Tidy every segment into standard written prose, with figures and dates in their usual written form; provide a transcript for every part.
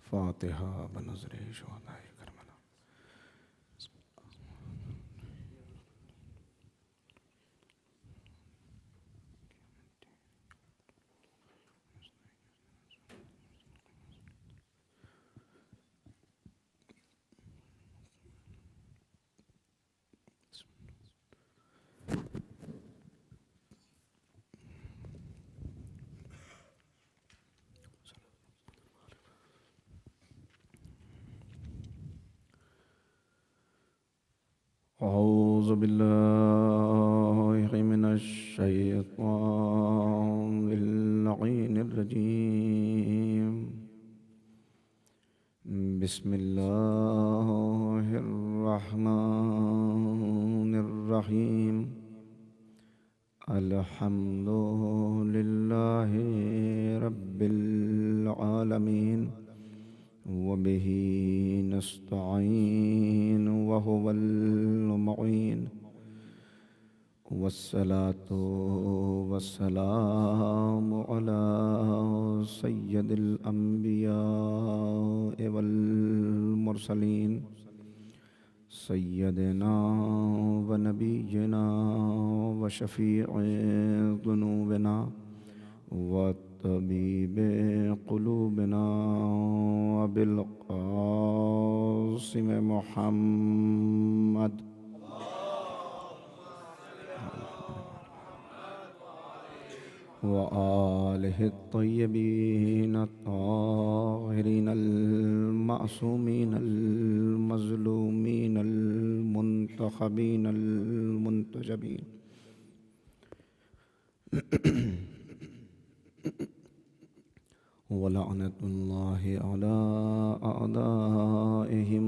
فاتحہ بنظر شہداء کربلا۔ اعوذ باللہ من الشیطان اللعین الرجیم، بسم اللہ الرحمن الرحیم، الحمد للہ رب العالمین، وبہ نستعین وہو المعین، والصلاة والسلام علی سید الانبیاء والمرسلین، سیدنا و نبینا و شفیع ذنوبنا و طبیب قلوبنا وبالقاسم محمد وآلہ الطیبین الطاہرین المعصومین المظلومین المنتخبین المنتجبین، ولعنۃ اللہ علی اعدائہم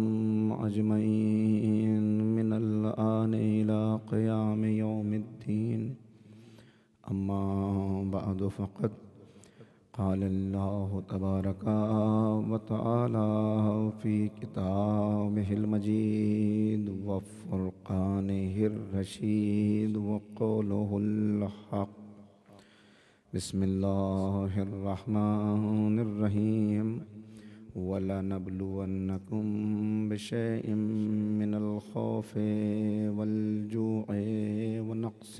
اجمعین من الآن الی قیام یوم الدین، اما بعد فقد قال اللہ تبارک و تعالی فی کتابہ المجید وفرقانہ الرشید وقولہ الحق، بسم اللہ الرحمن الرحیم، وَلَنَبْلُوَنَّكُمْ بِشَيْءٍ مِّنَ الْخَوْفِ وَالْجُوعِ وَنَقْصٍ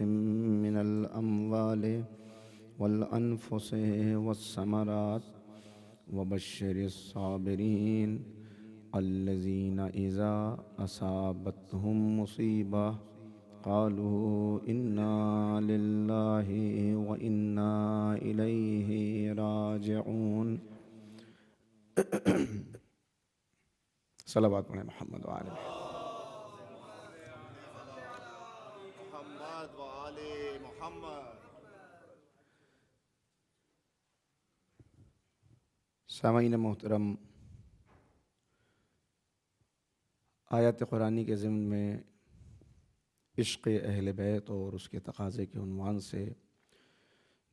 مِّنَ الْأَمْوَالِ وَالْأَنفُسِ وَالثَّمَرَاتِ وَبَشِّرِ الصَّابِرِينَ الَّذِينَ إِذَا أَصَابَتْهُم مُّصِيبَةٌ قَالُوا إِنَّا لِلَّهِ وَإِنَّا إِلَيْهِ راجعون۔ صلوات پڑھیں محمد وآلہ محمد وآل محمد۔ سامعین محترم، آیات قرآنی کے ضمن میں عشق اہل بیت اور اس کے تقاضے کے عنوان سے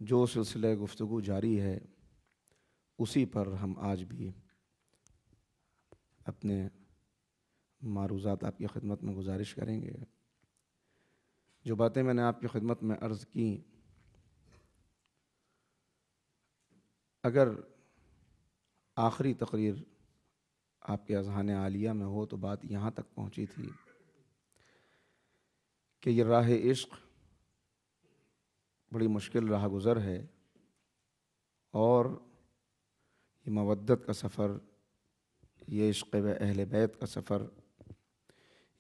جو سلسلہ گفتگو جاری ہے، اسی پر ہم آج بھی اپنے معروضات آپ کی خدمت میں گزارش کریں گے۔ جو باتیں میں نے آپ کی خدمت میں عرض کی، اگر آخری تقریر آپ کے اذہان عالیہ میں ہو تو بات یہاں تک پہنچی تھی کہ یہ راہ عشق بڑی مشکل راہ گزر ہے، اور یہ مودت کا سفر، یہ عشق و اہل بیت کا سفر،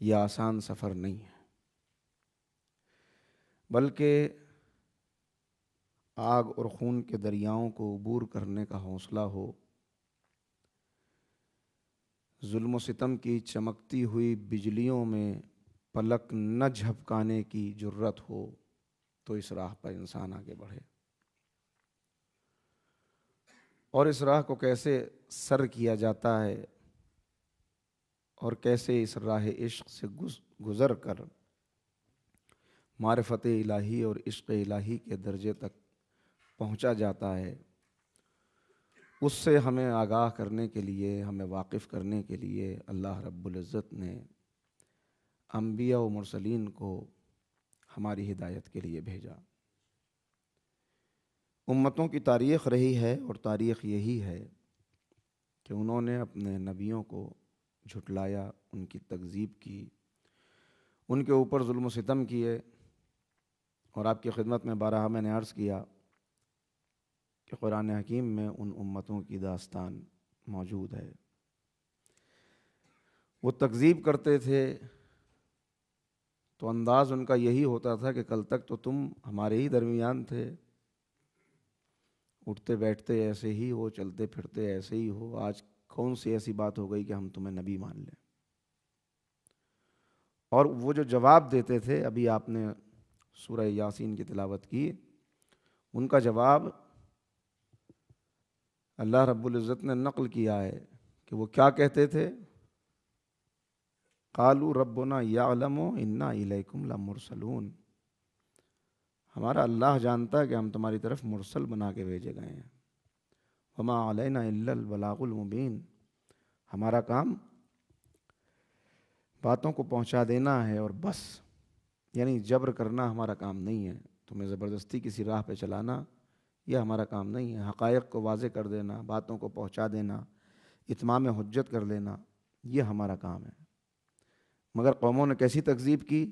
یہ آسان سفر نہیں ہے، بلکہ آگ اور خون کے دریاؤں کو عبور کرنے کا حوصلہ ہو، ظلم و ستم کی چمکتی ہوئی بجلیوں میں پلک نہ جھپکانے کی جرت ہو تو اس راہ پر انسان آگے بڑھے۔ اور اس راہ کو کیسے سر کیا جاتا ہے اور کیسے اس راہ عشق سے گزر کر معرفت الہی اور عشق الہی کے درجے تک پہنچا جاتا ہے، اس سے ہمیں آگاہ کرنے کے لیے، ہمیں واقف کرنے کے لیے اللہ رب العزت نے انبیاء و مرسلین کو ہماری ہدایت کے لیے بھیجا۔ امتوں کی تاریخ رہی ہے اور تاریخ یہی ہے کہ انہوں نے اپنے نبیوں کو جھٹلایا، ان کی تکذیب کی، ان کے اوپر ظلم و ستم کیے. اور آپ کی خدمت میں بارہا میں نے عرض کیا کہ قرآن حکیم میں ان امتوں کی داستان موجود ہے. وہ تکذیب کرتے تھے تو انداز ان کا یہی ہوتا تھا کہ کل تک تو تم ہمارے ہی درمیان تھے، اٹھتے بیٹھتے ایسے ہی ہو، چلتے پھرتے ایسے ہی ہو، آج کون سی ایسی بات ہو گئی کہ ہم تمہیں نبی مان لیں. اور وہ جو جواب دیتے تھے، ابھی آپ نے سورہ یاسین کی تلاوت کی، ان کا جواب اللہ رب العزت نے نقل کیا ہے کہ وہ کیا کہتے تھے. قالوا ربنا یعلم انا الیکم لمرسلون، ہمارا اللہ جانتا ہے کہ ہم تمہاری طرف مرسل بنا کے بھیجے گئے ہیں. وما علینا الا البلاغ المبین، ہمارا کام باتوں کو پہنچا دینا ہے اور بس. یعنی جبر کرنا ہمارا کام نہیں ہے، تمہیں زبردستی کسی راہ پہ چلانا یہ ہمارا کام نہیں ہے. حقائق کو واضح کر دینا، باتوں کو پہنچا دینا، اتمام حجت کر لینا، یہ ہمارا کام ہے. مگر قوموں نے کیسی تکذیب کی،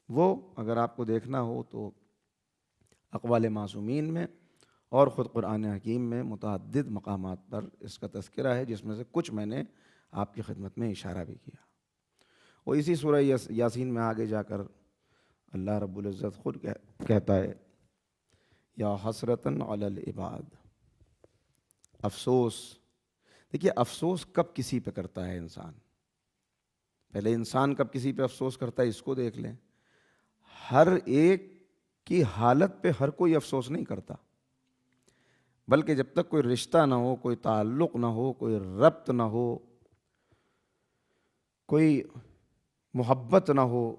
وہ اگر آپ کو دیکھنا ہو تو اقوال معصومین میں اور خود قرآن حکیم میں متعدد مقامات پر اس کا تذکرہ ہے، جس میں سے کچھ میں نے آپ کی خدمت میں اشارہ بھی کیا. وہ اسی سورہ یاسین میں آگے جا کر اللہ رب العزت خود کہتا ہے یا حسرتاً علی العباد، افسوس. دیکھیے افسوس کب کسی پہ کرتا ہے انسان، پہلے انسان کب کسی پہ افسوس کرتا ہے اس کو دیکھ لیں. ہر ایک کی حالت پہ ہر کوئی افسوس نہیں کرتا، بلکہ جب تک کوئی رشتہ نہ ہو، کوئی تعلق نہ ہو، کوئی ربط نہ ہو، کوئی محبت نہ ہو،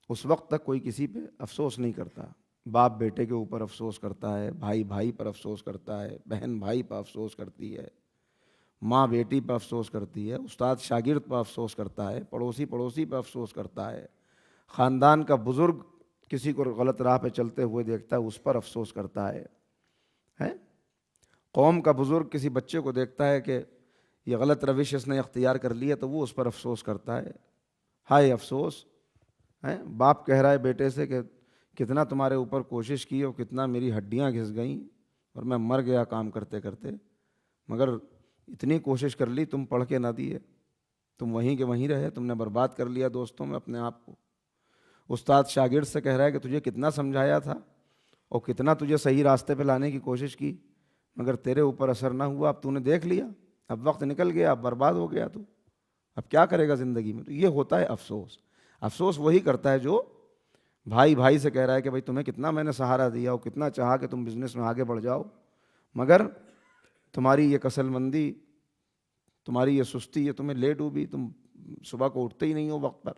اس وقت تک کوئی کسی پہ افسوس نہیں کرتا. باپ بیٹے کے اوپر افسوس کرتا ہے، بھائی بھائی پر افسوس کرتا ہے، بہن بھائی پر افسوس کرتی ہے، ماں بیٹی پر افسوس کرتی ہے، استاد شاگرد پر افسوس کرتا ہے، پڑوسی پڑوسی پر افسوس کرتا ہے، خاندان کا بزرگ کسی کو غلط راہ پہ چلتے ہوئے دیکھتا ہے اس پر افسوس کرتا ہے. قوم کا بزرگ کسی بچے کو دیکھتا ہے کہ یہ غلط روش اس نے اختیار کر لی ہے تو وہ اس پر افسوس کرتا ہے. ہائے افسوس. باپ کہہ رہا ہے بیٹے سے کہ کتنا تمہارے اوپر کوشش کی اور کتنا میری ہڈیاں گھس گئیں اور میں مر گیا کام کرتے کرتے، مگر اتنی کوشش کر لی تم پڑھ کے نہ دیے، تم وہیں کے وہیں رہے، تم نے برباد کر لیا دوستوں میں اپنے آپ کو. استاد شاگرد سے کہہ رہا ہے کہ تجھے کتنا سمجھایا تھا اور کتنا تجھے صحیح راستے پہ لانے کی کوشش کی، مگر تیرے اوپر اثر نہ ہوا، اب تو نے دیکھ لیا، اب وقت نکل گیا، اب برباد ہو گیا، تو اب کیا کرے گا زندگی میں. تو یہ ہوتا ہے افسوس. افسوس وہی کرتا ہے جو بھائی بھائی سے کہہ رہا ہے کہ بھائی تمہیں کتنا میں نے سہارا دیا اور کتنا چاہا کہ تم بزنس میں آگے بڑھ جاؤ، مگر تمہاری یہ کسل مندی، تمہاری یہ سستی، یہ تمہیں لے ڈوبی، تم صبح کو اٹھتے ہی نہیں ہو وقت پر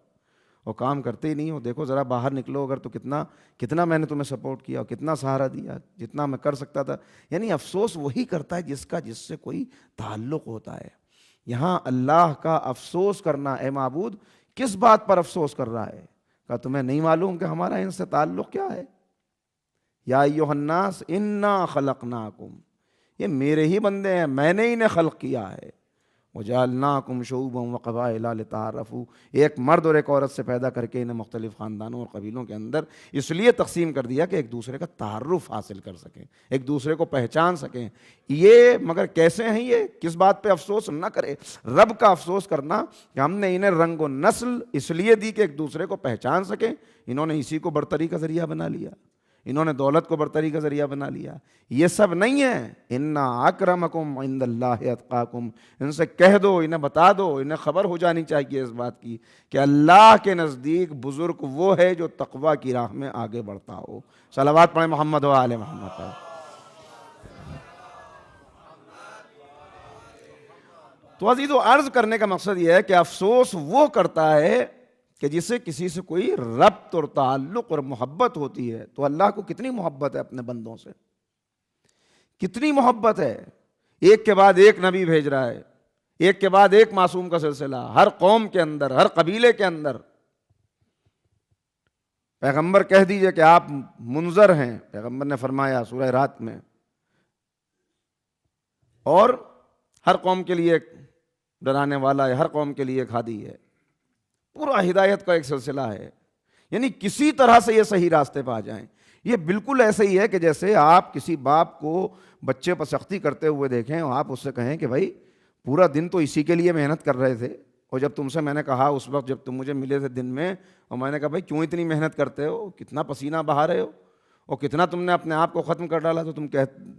اور کام کرتے ہی نہیں ہو. دیکھو ذرا باہر نکلو اگر تو کتنا میں نے تمہیں سپورٹ کیا اور کتنا سہارا دیا، جتنا میں کر سکتا تھا. یعنی افسوس وہی کرتا ہے جس سے کوئی تعلق ہوتا ہے. یہاں اللہ کا افسوس کرنا، اے معبود کس بات پر افسوس کر رہا ہے؟ کہ تمہیں نہیں معلوم کہ ہمارا ان سے تعلق کیا ہے؟ یا ایھا الناس انا خلقناکم، یہ میرے ہی بندے ہیں، میں نے انہیں خلق کیا ہے. وجعلناکم شعوبا وقبائل لتعارفوا، ایک مرد اور ایک عورت سے پیدا کر کے انہیں مختلف خاندانوں اور قبیلوں کے اندر اس لیے تقسیم کر دیا کہ ایک دوسرے کا تعارف حاصل کر سکیں، ایک دوسرے کو پہچان سکیں. یہ مگر کیسے ہیں؟ یہ کس بات پہ افسوس نہ کرے؟ رب کا افسوس کرنا کہ ہم نے انہیں رنگ و نسل اس لیے دی کہ ایک دوسرے کو پہچان سکیں، انہوں نے اسی کو برتری کا ذریعہ بنا لیا، انہوں نے دولت کو برتری کا ذریعہ بنا لیا. یہ سب نہیں ہے. انا اکرمکم عند اللہ اتقاکم، ان سے کہہ دو، انہیں بتا دو، انہیں خبر ہو جانی چاہیے اس بات کی کہ اللہ کے نزدیک بزرگ وہ ہے جو تقوی کی راہ میں آگے بڑھتا ہو. صلوات پڑھیں محمد و آل محمد پر. تو عزیزو عرض کرنے کا مقصد یہ ہے کہ افسوس وہ کرتا ہے کہ جسے کسی سے کوئی ربط اور تعلق اور محبت ہوتی ہے. تو اللہ کو کتنی محبت ہے اپنے بندوں سے، کتنی محبت ہے. ایک کے بعد ایک نبی بھیج رہا ہے، ایک کے بعد ایک معصوم کا سلسلہ، ہر قوم کے اندر، ہر قبیلے کے اندر. پیغمبر کہہ دیجئے کہ آپ منذر ہیں، پیغمبر نے فرمایا سورہ رات میں، اور ہر قوم کے لیے ایک ڈرانے والا ہے، ہر قوم کے لیے ایک ہادی ہے، پورا ہدایت کا ایک سلسلہ ہے، یعنی کسی طرح سے یہ صحیح راستے پہ آ جائیں۔ یہ بالکل ایسے ہی ہے کہ جیسے آپ کسی باپ کو بچے پر سختی کرتے ہوئے دیکھیں اور آپ اس سے کہیں کہ بھائی پورا دن تو اسی کے لیے محنت کر رہے تھے، اور جب تم سے میں نے کہا اس وقت جب تم مجھے ملے تھے دن میں، اور میں نے کہا بھائی کیوں اتنی محنت کرتے ہو، کتنا پسینہ بہا رہے ہو اور کتنا تم نے اپنے آپ کو ختم کر ڈالا، تو تم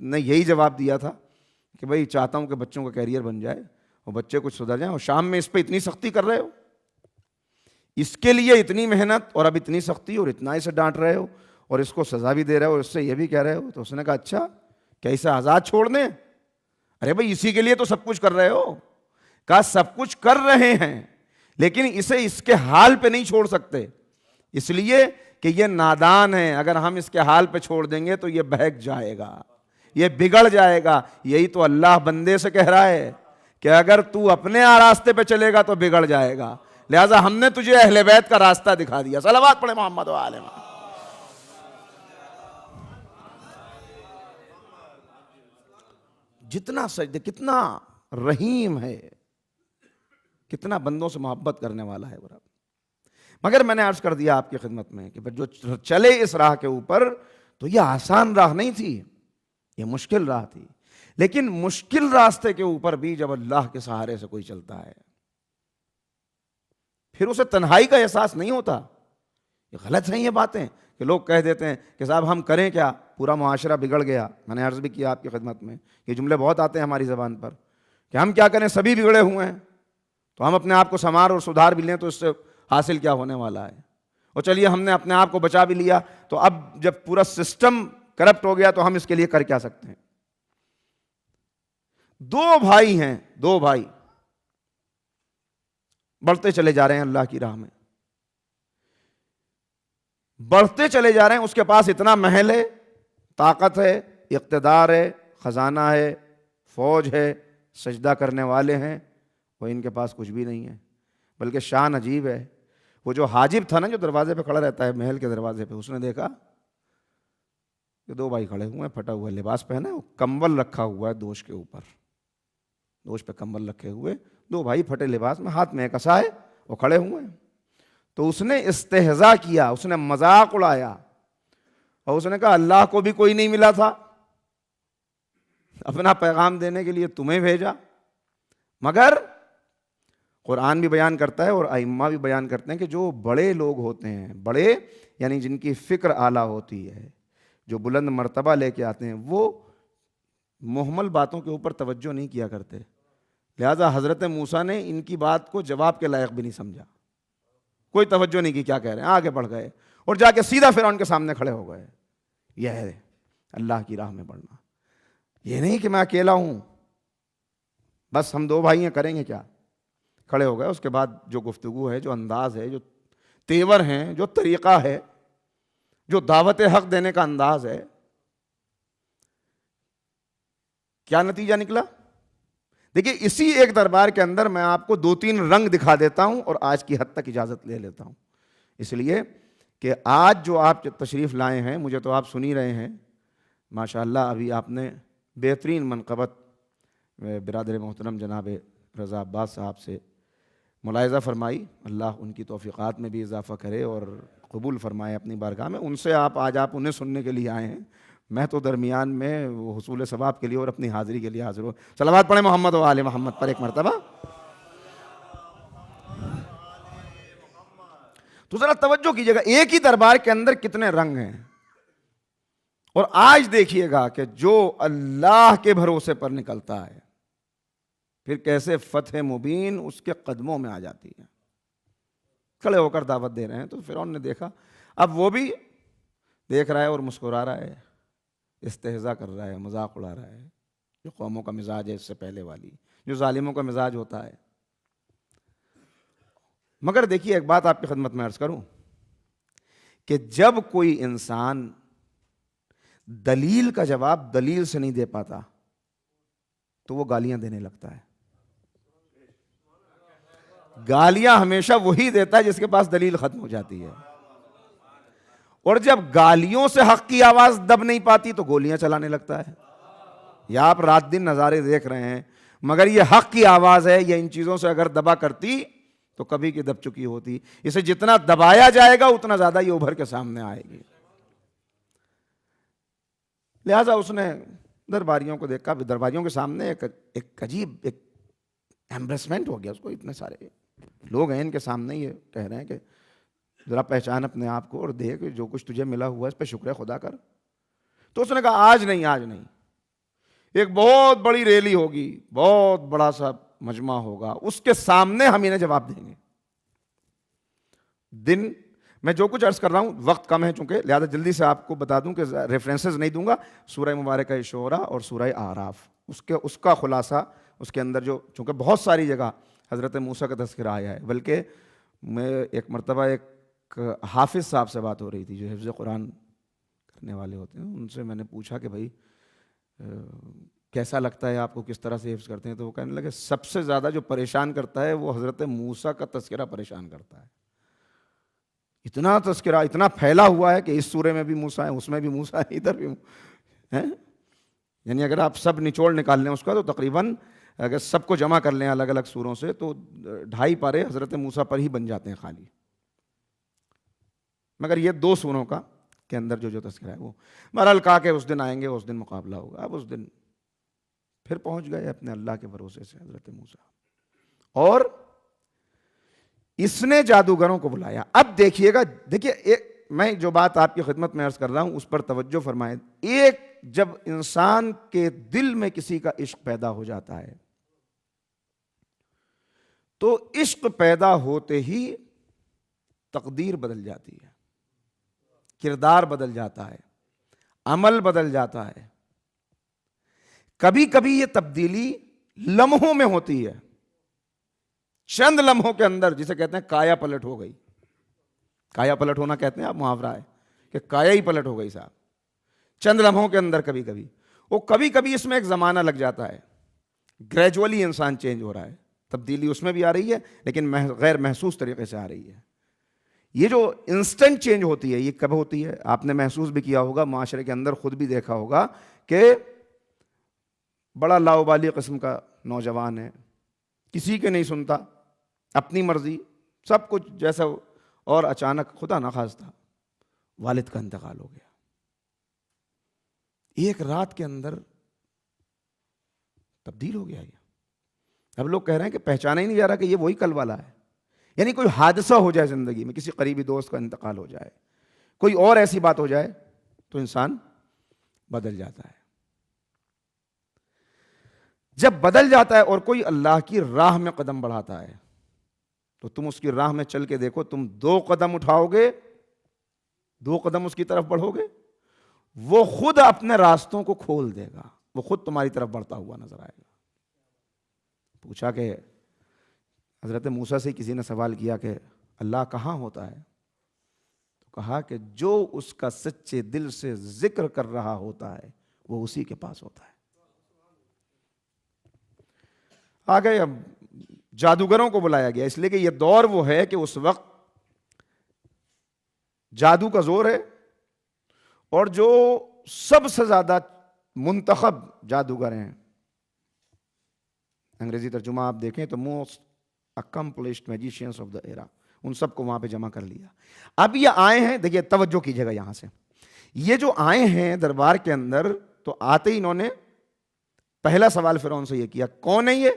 نے یہی جواب دیا تھا کہ بھائی چاہتا ہوں کہ بچوں کا کیریئر بن جائے اور بچے کچھ سدھر جائیں، اور شام میں اس پہ اتنی سختی کر رہے ہو، اس کے لیے اتنی محنت اور اب اتنی سختی اور اتنا اسے ڈانٹ رہے ہو اور اس کو سزا بھی دے رہے ہو اور اس سے یہ بھی کہہ رہے ہو۔ تو اس نے کہا اچھا کیا اسے آزاد چھوڑ دیں؟ ارے بھائی اسی کے لیے تو سب کچھ کر رہے ہو۔ کہا سب کچھ کر رہے ہیں لیکن اسے اس کے حال پہ نہیں چھوڑ سکتے، اس لیے کہ یہ نادان ہے، اگر ہم اس کے حال پہ چھوڑ دیں گے تو یہ بہک جائے گا، یہ بگڑ جائے گا۔ یہی تو اللہ بندے سے کہہ رہا ہے کہ اگر تو اپنے راستے پہ چلے گا تو بگڑ جائے گا، لہٰذا ہم نے تجھے اہل بیت کا راستہ دکھا دیا۔ صلوات پڑھے محمد و آل محمد۔ جتنا سجدے، کتنا رحیم ہے، کتنا بندوں سے محبت کرنے والا ہے وہ رب۔ مگر میں نے عرض کر دیا آپ کی خدمت میں کہ جو چلے اس راہ کے اوپر تو یہ آسان راہ نہیں تھی، یہ مشکل راہ تھی، لیکن مشکل راستے کے اوپر بھی جب اللہ کے سہارے سے کوئی چلتا ہے پھر اسے تنہائی کا احساس نہیں ہوتا۔ یہ غلط ہیں یہ باتیں کہ لوگ کہہ دیتے ہیں کہ صاحب ہم کریں کیا، پورا معاشرہ بگڑ گیا۔ میں نے عرض بھی کیا آپ کی خدمت میں، یہ جملے بہت آتے ہیں ہماری زبان پر کہ ہم کیا کریں، سبھی بگڑے ہوئے ہیں، تو ہم اپنے آپ کو سنوار اور سدھار بھی لیں تو اس سے حاصل کیا ہونے والا ہے، اور چلیے ہم نے اپنے آپ کو بچا بھی لیا تو اب جب پورا سسٹم کرپٹ ہو گیا تو ہم اس کے لیے کر کیا سکتے ہیں۔ دو بھائی ہیں، دو بھائی بڑھتے چلے جا رہے ہیں اللہ کی راہ میں، بڑھتے چلے جا رہے ہیں، اس کے پاس اتنا محل ہے، طاقت ہے، اقتدار ہے، خزانہ ہے، فوج ہے، سجدہ کرنے والے ہیں، وہ ان کے پاس کچھ بھی نہیں ہے۔ بلکہ شان عجیب ہے، وہ جو حاجب تھا نا جو دروازے پہ کھڑا رہتا ہے محل کے دروازے پہ، اس نے دیکھا کہ دو بھائی کھڑے ہوئے ہیں، پھٹا ہوا لباس پہنا ہے، کمبل رکھا ہوا ہے دوش کے اوپر، دوش پہ کمبل رکھے ہوئے دو بھائی پھٹے لباس میں، ہاتھ میں ایک عصا ہے، وہ کھڑے ہوئے ہیں۔ تو اس نے استہزاء کیا، اس نے مذاق اڑایا اور اس نے کہا اللہ کو بھی کوئی نہیں ملا تھا اپنا پیغام دینے کے لیے، تمہیں بھیجا۔ مگر قرآن بھی بیان کرتا ہے اور ائمہ بھی بیان کرتے ہیں کہ جو بڑے لوگ ہوتے ہیں، بڑے یعنی جن کی فکر اعلیٰ ہوتی ہے، جو بلند مرتبہ لے کے آتے ہیں، وہ مہمل باتوں کے اوپر توجہ نہیں کیا کرتے، لہٰذا حضرت موسیٰ نے ان کی بات کو جواب کے لائق بھی نہیں سمجھا، کوئی توجہ نہیں کی کیا کہہ رہے ہیں، آگے بڑھ گئے اور جا کے سیدھا فرعون کے سامنے کھڑے ہو گئے۔ یہ ہے اللہ کی راہ میں بڑھنا، یہ نہیں کہ میں اکیلا ہوں، بس ہم دو بھائی ہیں، کریں گے کیا، کھڑے ہو گئے۔ اس کے بعد جو گفتگو ہے، جو انداز ہے، جو تیور ہیں، جو طریقہ ہے، جو دعوت حق دینے کا انداز ہے، کیا نتیجہ نکلا؟ دیکھیے اسی ایک دربار کے اندر میں آپ کو دو تین رنگ دکھا دیتا ہوں اور آج کی حد تک اجازت لے لیتا ہوں، اس لیے کہ آج جو آپ تشریف لائے ہیں، مجھے تو آپ سن ہی رہے ہیں ماشاءاللہ، ابھی آپ نے بہترین منقبت برادر محترم جناب رضا عباس صاحب سے ملاحظہ فرمائی، اللہ ان کی توفیقات میں بھی اضافہ کرے اور قبول فرمائے اپنی بارگاہ میں۔ ان سے آج آپ انہیں سننے کے لیے آئے ہیں، میں تو درمیان میں وہ حصول ثواب کے لیے اور اپنی حاضری کے لیے حاضر ہوں۔ صلوات پڑھیں محمد و آل محمد پر ایک مرتبہ۔ تو ذرا توجہ کیجیے گا، ایک ہی دربار کے اندر کتنے رنگ ہیں، اور آج دیکھیے گا کہ جو اللہ کے بھروسے پر نکلتا ہے پھر کیسے فتح مبین اس کے قدموں میں آ جاتی ہے۔ کھڑے ہو کر دعوت دے رہے ہیں تو فرعون نے دیکھا، اب وہ بھی دیکھ رہا ہے اور مسکرا رہا ہے، استہزاء کر رہا ہے، مذاق اڑا رہا ہے، جو قوموں کا مزاج ہے اس سے پہلے والی، جو ظالموں کا مزاج ہوتا ہے۔ مگر دیکھیے ایک بات آپ کی خدمت میں عرض کروں کہ جب کوئی انسان دلیل کا جواب دلیل سے نہیں دے پاتا تو وہ گالیاں دینے لگتا ہے۔ گالیاں ہمیشہ وہی دیتا ہے جس کے پاس دلیل ختم ہو جاتی ہے، اور جب گالیوں سے حق کی آواز دب نہیں پاتی تو گولیاں چلانے لگتا ہے۔ یا آپ رات دن نظارے دیکھ رہے ہیں، مگر یہ حق کی آواز ہے، یہ ان چیزوں سے اگر دبا کرتی تو کبھی کی دب چکی ہوتی. اسے جتنا دبایا جائے گا اتنا زیادہ یہ ابھر کے سامنے آئے گی. لہذا اس نے درباریوں کو دیکھا، درباریوں کے سامنے ایک عجیب ایک ایمبریسمنٹ ہو گیا اس کو. اتنے سارے لوگ ہیں ان کے سامنے، یہ کہہ رہے ہیں کہ ذرا پہچان اپنے آپ کو اور دیکھ جو کچھ تجھے ملا ہوا ہے اس پہ شکر خدا کر. تو اس نے کہا آج نہیں، ایک بہت بڑی ریلی ہوگی، بہت بڑا سا مجمع ہوگا، اس کے سامنے ہم انہیں جواب دیں گے. دن میں جو کچھ عرض کر رہا ہوں وقت کم ہے چونکہ، لہذا جلدی سے آپ کو بتا دوں کہ ریفرنسز نہیں دوں گا. سورہ مبارکہ شعراء اور سورہ اعراف، اس کا خلاصہ اس کے اندر جو، چونکہ بہت ساری جگہ حضرت موسیٰ کا تذکرہ آیا ہے. بلکہ میں ایک مرتبہ ایک حافظ صاحب سے بات ہو رہی تھی جو حفظ قرآن کرنے والے ہوتے ہیں، ان سے میں نے پوچھا کہ بھائی کیسا لگتا ہے آپ کو، کس طرح سے حفظ کرتے ہیں؟ تو وہ کہنے لگے سب سے زیادہ جو پریشان کرتا ہے وہ حضرت موسیٰ کا تذکرہ پریشان کرتا ہے. اتنا تذکرہ اتنا پھیلا ہوا ہے کہ اس سورے میں بھی موسیٰ ہے، اس میں بھی موسیٰ ہے، ادھر بھی ہے. یعنی اگر آپ سب نچوڑ نکال لیں اس کا تو تقریباً اگر سب کو جمع کر لیں الگ الگ سوروں سے تو 2.5 پارے حضرت موسیٰ پر ہی بن جاتے ہیں خالی. مگر یہ 2 سوروں کا کے اندر جو تذکرہ ہے وہ بہرحال کہا کہ اس دن آئیں گے، اس دن مقابلہ ہوگا. اب اس دن پھر پہنچ گئے اپنے اللہ کے بھروسے سے حضرت موسیٰ، اور اس نے جادوگروں کو بلایا. اب دیکھیے گا، دیکھیے میں جو بات آپ کی خدمت میں عرض کر رہا ہوں اس پر توجہ فرمائیں. ایک جب انسان کے دل میں کسی کا عشق پیدا ہو جاتا ہے تو عشق پیدا ہوتے ہی تقدیر بدل جاتی ہے، کردار بدل جاتا ہے، عمل بدل جاتا ہے. کبھی کبھی یہ تبدیلی لمحوں میں ہوتی ہے، چند لمحوں کے اندر، جسے کہتے ہیں کایا پلٹ ہو گئی. کایا پلٹ ہونا کہتے ہیں آپ، محاورہ ہے کہ کایا ہی پلٹ ہو گئی صاحب. چند لمحوں کے اندر کبھی کبھی اس میں ایک زمانہ لگ جاتا ہے. گریجولی انسان چینج ہو رہا ہے، تبدیلی اس میں بھی آ رہی ہے لیکن غیر محسوس طریقے سے آ رہی ہے. یہ جو انسٹنٹ چینج ہوتی ہے یہ کب ہوتی ہے؟ آپ نے محسوس بھی کیا ہوگا، معاشرے کے اندر خود بھی دیکھا ہوگا کہ بڑا لاؤبالی قسم کا نوجوان ہے، کسی کے نہیں سنتا، اپنی مرضی سب کچھ جیسا، اور اچانک خدا نخواستہ والد کا انتقال ہو گیا. ایک رات کے اندر تبدیل ہو گیا. یہ اب لوگ کہہ رہے ہیں کہ پہچانا ہی نہیں جا رہا کہ یہ وہی کل والا ہے. یعنی کوئی حادثہ ہو جائے زندگی میں، کسی قریبی دوست کا انتقال ہو جائے، کوئی اور ایسی بات ہو جائے تو انسان بدل جاتا ہے. جب بدل جاتا ہے اور کوئی اللہ کی راہ میں قدم بڑھاتا ہے تو تم اس کی راہ میں چل کے دیکھو، تم 2 قدم اٹھاؤ گے، 2 قدم اس کی طرف بڑھو گے، وہ خود اپنے راستوں کو کھول دے گا، وہ خود تمہاری طرف بڑھتا ہوا نظر آئے گا. پوچھا کہ حضرت موسیٰ سے کسی نے سوال کیا کہ اللہ کہاں ہوتا ہے؟ تو کہا کہ جو اس کا سچے دل سے ذکر کر رہا ہوتا ہے وہ اسی کے پاس ہوتا ہے. آگے اب جادوگروں کو بلایا گیا، اس لیے کہ یہ دور وہ ہے کہ اس وقت جادو کا زور ہے، اور جو سب سے زیادہ منتخب جادوگر ہیں، انگریزی ترجمہ آپ دیکھیں تو most accomplished magicians of the era، ان سب کو وہاں پہ جمع کر لیا. اب یہ آئے ہیں، دیکھیے توجہ کیجیے گا یہاں سے، یہ جو آئے ہیں دربار کے اندر تو آتے ہی انہوں نے پہلا سوال فرعون سے یہ کیا، کون ہے یہ؟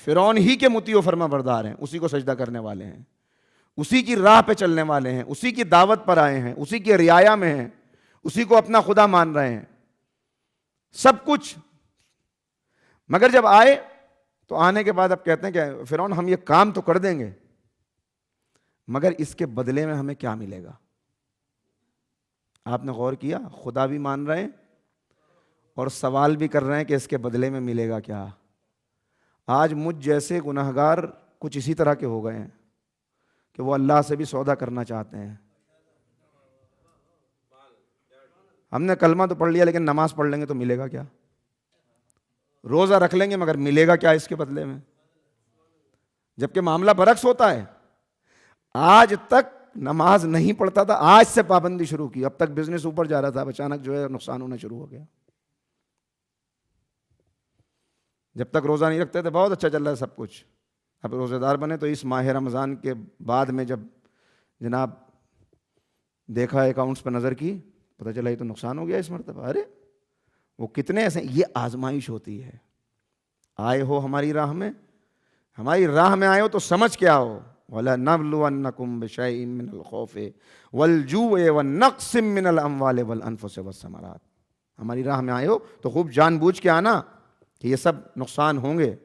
فرعون ہی کے مطیع و فرما بردار ہیں، اسی کو سجدہ کرنے والے ہیں، اسی کی راہ پہ چلنے والے ہیں، اسی کی دعوت پر آئے ہیں، اسی کی رعایا میں ہیں، اسی کو اپنا خدا مان رہے ہیں، سب کچھ. مگر جب آئے تو آنے کے بعد اب کہتے ہیں کہ فرعون ہم یہ کام تو کر دیں گے مگر اس کے بدلے میں ہمیں کیا ملے گا؟ آپ نے غور کیا؟ خدا بھی مان رہے ہیں اور سوال بھی کر رہے ہیں کہ اس کے بدلے میں ملے گا کیا. آج مجھ جیسے گناہگار کچھ اسی طرح کے ہو گئے ہیں کہ وہ اللہ سے بھی سودا کرنا چاہتے ہیں. ہم نے کلمہ تو پڑھ لیا لیکن نماز پڑھ لیں گے تو ملے گا کیا؟ روزہ رکھ لیں گے مگر ملے گا کیا اس کے بدلے میں؟ جبکہ معاملہ برعکس ہوتا ہے. آج تک نماز نہیں پڑھتا تھا، آج سے پابندی شروع کی، اب تک بزنس اوپر جا رہا تھا، اچانک جو ہے نقصان ہونا شروع ہو گیا. جب تک روزہ نہیں رکھتے تھے بہت اچھا چل رہا ہے سب کچھ، اب روزے دار بنے تو اس ماہ رمضان کے بعد میں جب جناب دیکھا اکاؤنٹس پہ نظر کی، پتہ چلا یہ تو نقصان ہو گیا اس مرتبہ. ارے وہ کتنے ایسے، یہ آزمائش ہوتی ہے. آئے ہو ہماری راہ میں، ہماری راہ میں آئے ہو تو سمجھ کے آؤ. وَلَنَبْلُوَنَّكُمْ بِشَيْءٍ مِّنَ الْخَوْفِ وَالْجُوعِ وَالنَّقْصٍ مِّنَ الْأَمْوَالِ وَالْأَنفُسِ وَالثَّمَرَاتِ. ہماری راہ میں آئے ہو تو خوب جان بوجھ کے آنا کہ یہ سب نقصان ہوں گے،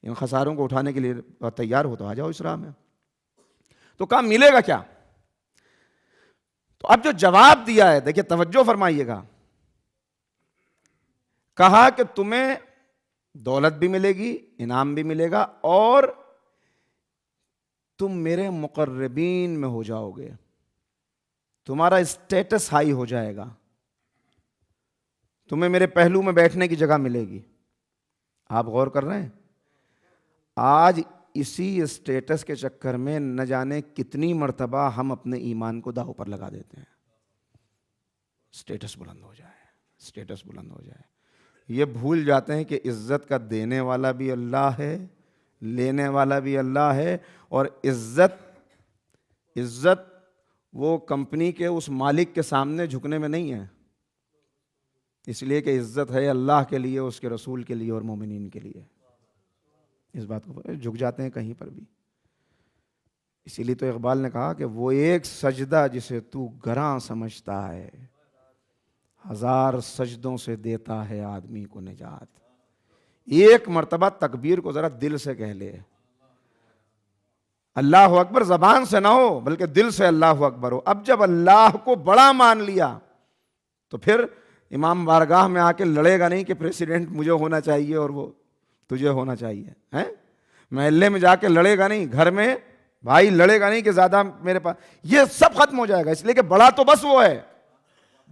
ان خساروں کو اٹھانے کے لیے تیار ہو تو آ جاؤ اس راہ میں. تو کام ملے گا کیا؟ تو اب جو جواب دیا ہے دیکھیے، توجہ فرمائیے گا. کہا کہ تمہیں دولت بھی ملے گی، انعام بھی ملے گا، اور تم میرے مقربین میں ہو جاؤ گے، تمہارا اسٹیٹس ہائی ہو جائے گا، تمہیں میرے پہلو میں بیٹھنے کی جگہ ملے گی. آپ غور کر رہے ہیں؟ آج اسی اسٹیٹس کے چکر میں نہ جانے کتنی مرتبہ ہم اپنے ایمان کو داؤ پر لگا دیتے ہیں. اسٹیٹس بلند ہو جائے، اسٹیٹس بلند ہو جائے. یہ بھول جاتے ہیں کہ عزت کا دینے والا بھی اللہ ہے، لینے والا بھی اللہ ہے. اور عزت وہ کمپنی کے اس مالک کے سامنے جھکنے میں نہیں ہے، اس لیے کہ عزت ہے اللہ کے لیے، اس کے رسول کے لیے اور مومنین کے لیے. اس بات کو جھک جاتے ہیں کہیں پر بھی. اسی لیے تو اقبال نے کہا کہ وہ ایک سجدہ جسے تو گراں سمجھتا ہے، ہزار سجدوں سے دیتا ہے آدمی کو نجات. ایک مرتبہ تکبیر کو ذرا دل سے کہہ لے. اللہ اکبر زبان سے نہ ہو بلکہ دل سے اللہ اکبر ہو. اب جب اللہ کو بڑا مان لیا تو پھر امام بارگاہ میں آ کے لڑے گا نہیں کہ پریسیڈنٹ مجھے ہونا چاہیے اور وہ تجھے ہونا چاہیے. محلے میں جا کے لڑے گا نہیں، گھر میں بھائی لڑے گا نہیں کہ زیادہ میرے پاس. یہ سب ختم ہو جائے گا، اس لیے کہ بڑا تو بس وہ ہے.